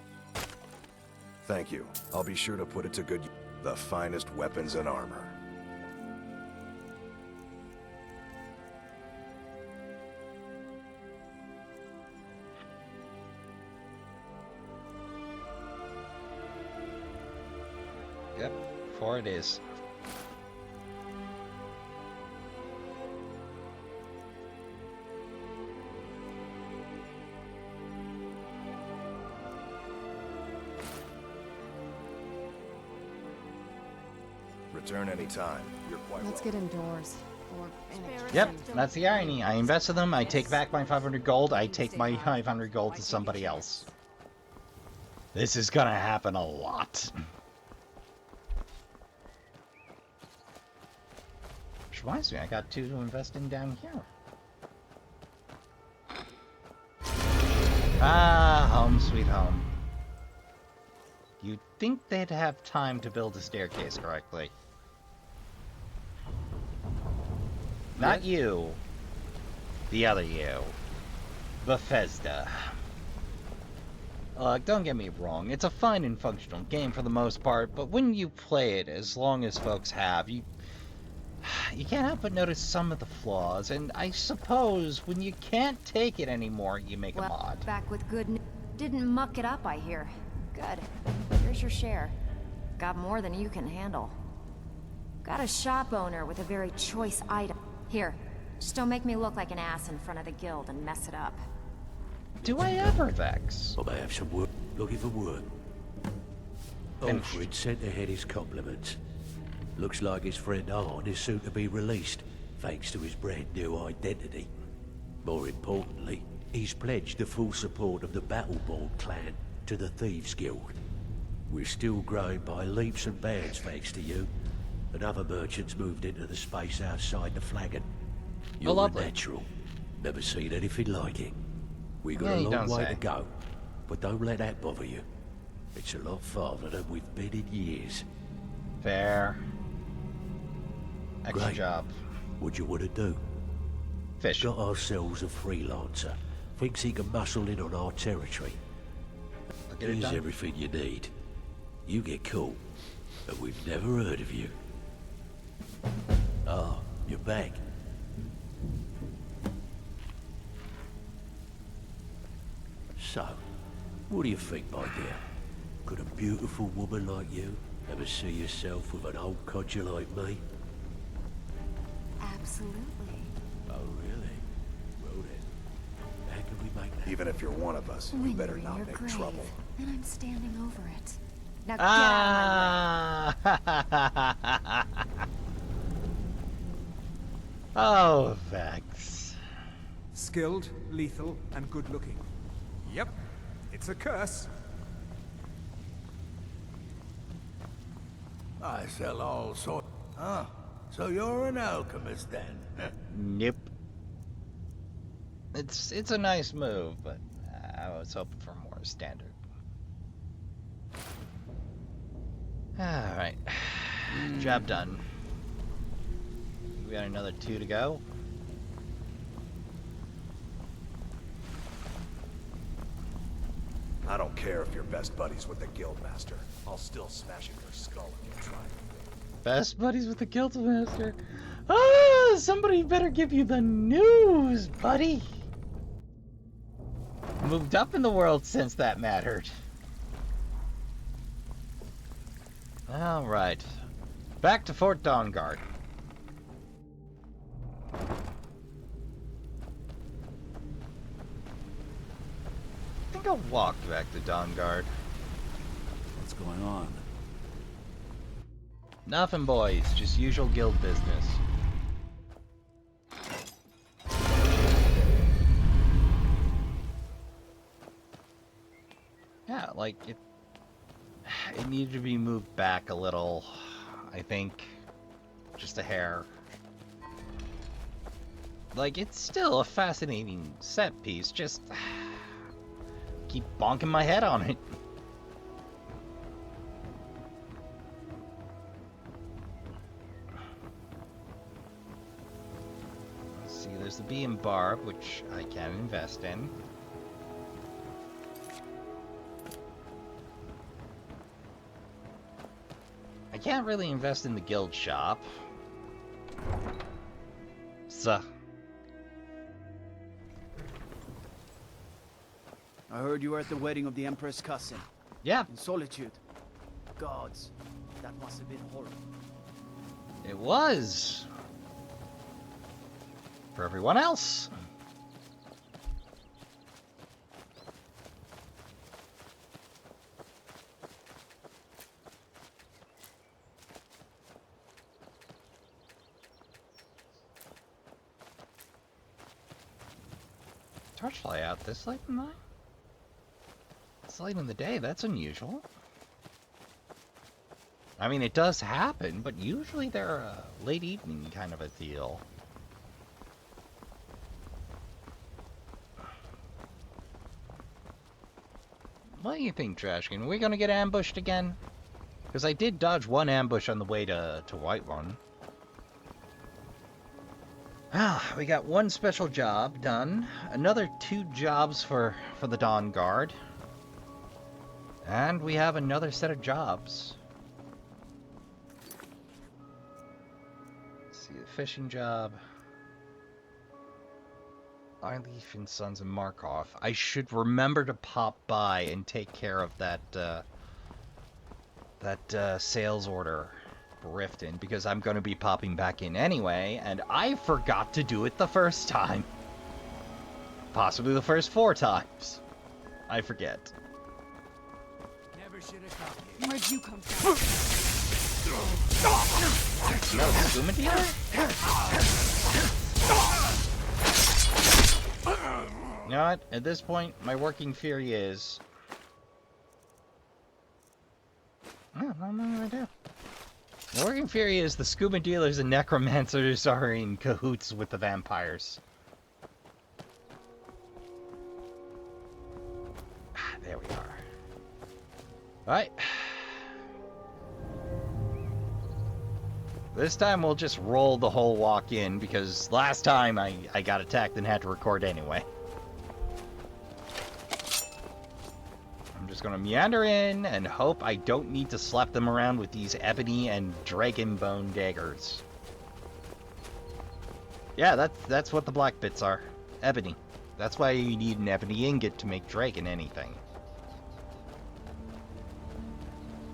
K: Thank you. I'll be sure to put it to good use. The finest weapons and armor.
A: Yep, 4 it is.
K: Return anytime. You're quite
B: Let's
K: welcome.
B: get indoors. Or in a
A: Yep, that's the irony. I invested them, I take back my 500 gold, I take my 500 gold to somebody else. This is gonna happen a lot. Which reminds me, I got 2 to invest in down here. Ah, home sweet home. You'd think they'd have time to build a staircase correctly. Not you. The other you. Bethesda. Don't get me wrong, it's a fine and functional game for the most part, but when you play it, as long as folks have, you can't help but notice some of the flaws, and I suppose when you can't take it anymore, you make a mod.
F: Back with good news. Didn't muck it up, I hear. Good. Here's your share. Got more than you can handle. Got a shop owner with a very choice item. Here, just don't make me look like an ass in front of the guild and mess it up.
A: Do I ever, Vex?
L: I have some work. Looking for work.
A: Finished.
L: Alfred sent ahead his compliments. Looks like his friend Arn is soon to be released, thanks to his brand new identity. More importantly, he's pledged the full support of the Battleborn clan to the Thieves Guild. We're still growing by leaps and bounds thanks to you. And other merchants moved into the space outside the flagon. You're a natural. Never seen anything like it. We got a long way to go, but don't let that bother you. It's a lot farther than we've been in years.
A: Fair. Extra
L: Great.
A: job.
L: What do you want to do?
A: Fish.
L: Got ourselves a freelancer. Thinks he can muscle in on our territory. Here's everything you need. You get caught, and we've never heard of you. Ah, you're back. So, what do you think, my dear? Could a beautiful woman like you ever see yourself with an old codger like me?
F: Absolutely.
L: Oh, really? Well then, how can we make that?
K: Even if you're one of us, you better not make trouble.
F: Then I'm standing over it. Now get
A: Ah! Oh, Vex.
E: Skilled, lethal, and good-looking. Yep, it's a curse.
P: I sell all sorts. Ah, so you're an alchemist then?
A: Nope. It's a nice move, but I was hoping for more standard. Alright. Job done. We got another 2 to go.
K: I don't care if you're best buddies with the Guildmaster. I'll still smash in your skull if you try.
A: Best buddies with the Guildmaster. Ah, somebody better give you the news, buddy. Moved up in the world since that mattered. Alright. Back to Fort Dawngard. I think I'll walk back to Dawngard.
S: What's going on?
A: Nothing, boys. Just usual guild business. Yeah, like, it needed to be moved back a little, I think. Just a hair. Like, it's still a fascinating set piece, just keep bonking my head on it. Let's see, there's the bee and barb, which I can invest in. I can't really invest in the guild shop. So.
G: I heard you were at the wedding of the Emperor's cousin.
A: Yeah.
G: In Solitude. Gods, that must have been horrible.
A: It was. For everyone else. Torchlight out this late in the night? It's late in the day, that's unusual. I mean, it does happen, but usually they're a late evening kind of a deal. What do you think, Trashkin? Are we gonna get ambushed again? Because I did dodge one ambush on the way to Whiterun. Ah, we got one special job done. Another 2 jobs for the Dawngard. And we have another set of jobs. Let's see, the fishing job. Eyeleaf and Sons and Markov. I should remember to pop by and take care of that sales order for Riften, because I'm going to be popping back in anyway, and I forgot to do it the first time. Possibly the first 4 times. I forget.
G: Never should have come here.
B: Where'd you come from?
A: No, Scuba Dealer? You know what? At this point, my working theory is No idea. The working theory is the scuba dealers and necromancers are in cahoots with the vampires. There we are. Alright. This time we'll just roll the whole walk in, because last time I got attacked and had to record anyway. I'm just gonna meander in and hope I don't need to slap them around with these ebony and dragon bone daggers. Yeah, that's what the black bits are. Ebony. That's why you need an ebony ingot to make dragon anything.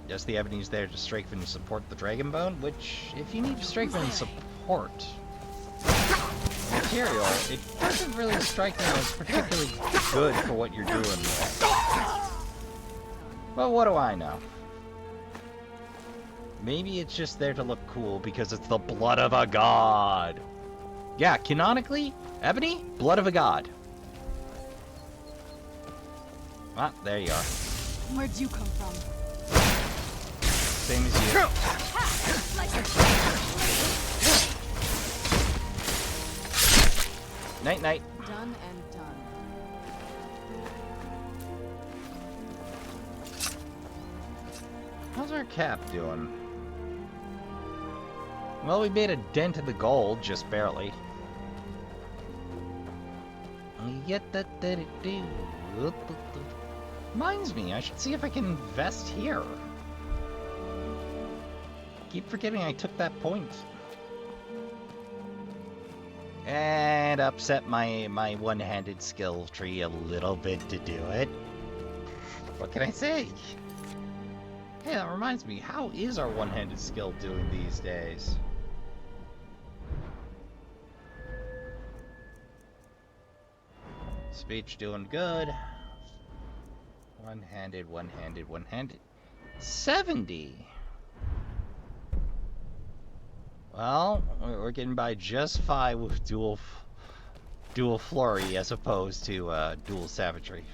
A: Yes, the ebony's there to strengthen and support the dragon bone, which, if you need to strengthen and support material, it doesn't really strike me as particularly good for what you're doing there. But what do I know? Maybe it's just there to look cool because it's the blood of a god. Yeah, canonically, ebony, blood of a god. Ah, there you are.
B: Where'd you come from?
A: Same as you. Night, night.
B: Done and done.
A: How's our cap doing? Well, we made a dent in the gold, just barely. Reminds me, I should see if I can invest here. Keep forgetting I took that point. And upset my one-handed skill tree a little bit to do it. What can I say? Hey, that reminds me, how is our one-handed skill doing these days? Speech doing good. One-handed, one-handed, one-handed. 70! Well, we're getting by just fine with dual flurry as opposed to dual savagery.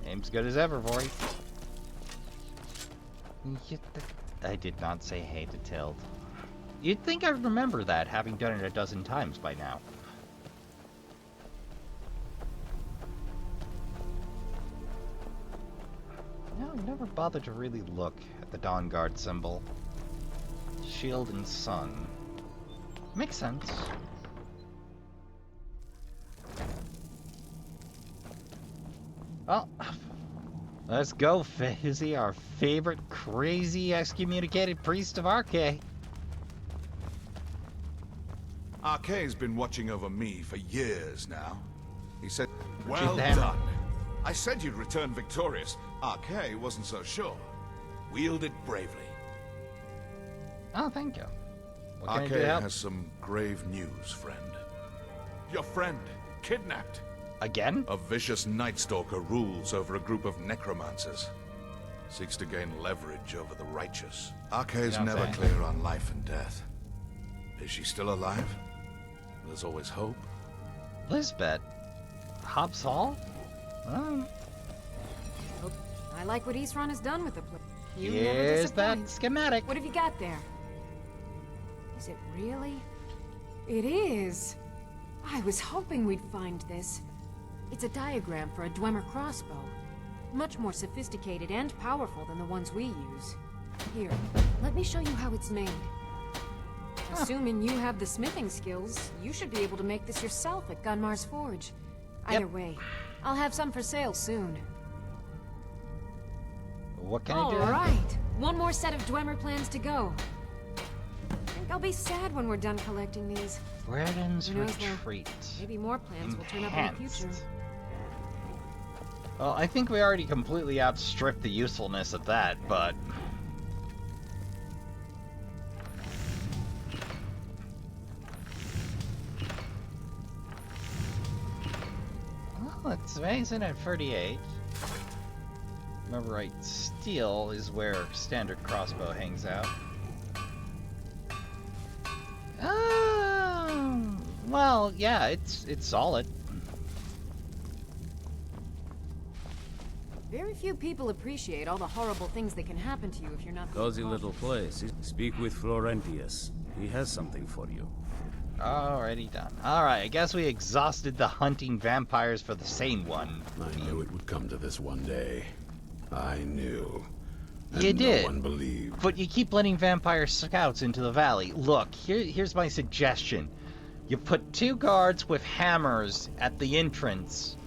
A: Aim's good as ever, boy. I did not say hey to Tild. You'd think I'd remember that, having done it a dozen times by now. I've never bothered to really look at the Dawngard symbol. Shield and sun. Makes sense. Well, let's go, Fizzy, our favorite crazy excommunicated priest of Arche.
N: Arche's been watching over me for years now. He said,
A: Well
N: well done. I said you'd return victorious. Arche wasn't so sure. Wield it bravely.
A: Oh, thank you. What can I do to
N: Arche
A: help?
N: has some grave news, friend. Your friend, kidnapped.
A: Again?
N: A vicious Night Stalker rules over a group of necromancers. Seeks to gain leverage over the righteous. Arche's never clear on life and death. Is she still alive? There's always hope.
A: Lisbeth. Hobbs Hall?
M: I like what Eastron has done with the place.
A: Here's that schematic.
M: What have you got there? Is it really? It is. I was hoping we'd find this. It's a diagram for a Dwemer crossbow. Much more sophisticated and powerful than the ones we use. Here, let me show you how it's made. Assuming you have the smithing skills, you should be able to make this yourself at Gunmar's Forge. Either way, I'll have some for sale soon.
A: What can I do?
M: Alright, one more set of Dwemer plans to go. I think I'll be sad when we're done collecting these.
A: Breden's
M: Who knows, though?
A: Retreat.
M: Maybe more plans will turn up in the future.
A: Well, I think we already completely outstripped the usefulness of that, but... Well, it's amazing at 38. Remember right, steel is where standard crossbow hangs out. Well, yeah, it's solid.
M: Very few people appreciate all the horrible things that can happen to you if you're not
O: Cozy little place. Speak with Florentius. He has something for you.
A: Already done. Alright, I guess we exhausted the hunting vampires for the sane one.
H: I knew it would come to this one day. I knew. And
A: You did.
H: No one believed.
A: But you keep letting vampire scouts into the valley. Look, here's my suggestion. You put 2 guards with hammers at the entrance.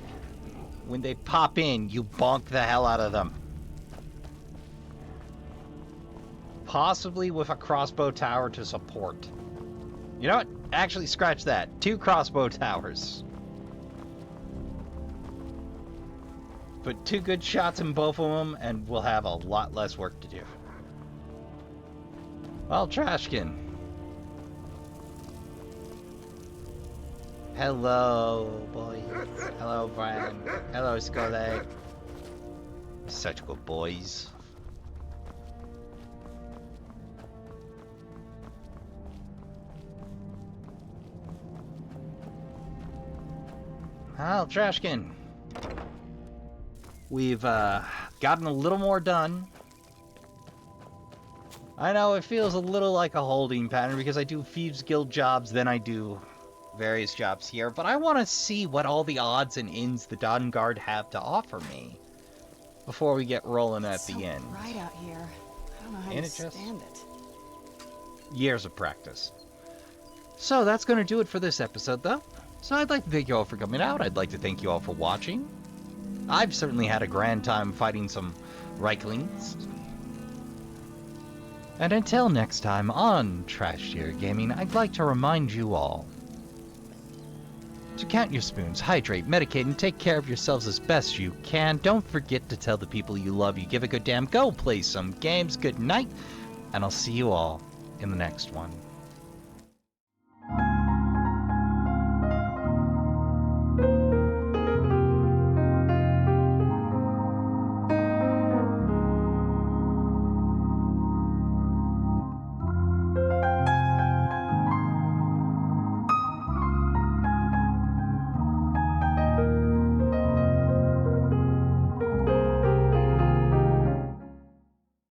A: When they pop in, you bonk the hell out of them. Possibly with a crossbow tower to support. You know what? Actually, scratch that. 2 crossbow towers. Put 2 good shots in both of them, and we'll have a lot less work to do. Well, Trashkin. Hello, boys. Hello, Brian. Hello, Scully. Such good boys. Well, Trashkin. We've gotten a little more done. I know it feels a little like a holding pattern because I do Thieves Guild jobs, then I do various jobs here, but I want to see what all the odds and ends the Dawngard have to offer me before we get rolling at the end.
B: Right out here. I don't know how to stand it.
A: Years of practice. So that's going to do it for this episode, though. So I'd like to thank you all for coming out. I'd like to thank you all for watching. I've certainly had a grand time fighting some Rieklings. And until next time on Trash Tier Gaming, I'd like to remind you all to count your spoons, hydrate, medicate, and take care of yourselves as best you can. Don't forget to tell the people you love you give a good damn. Go play some games. Good night, and I'll see you all in the next one.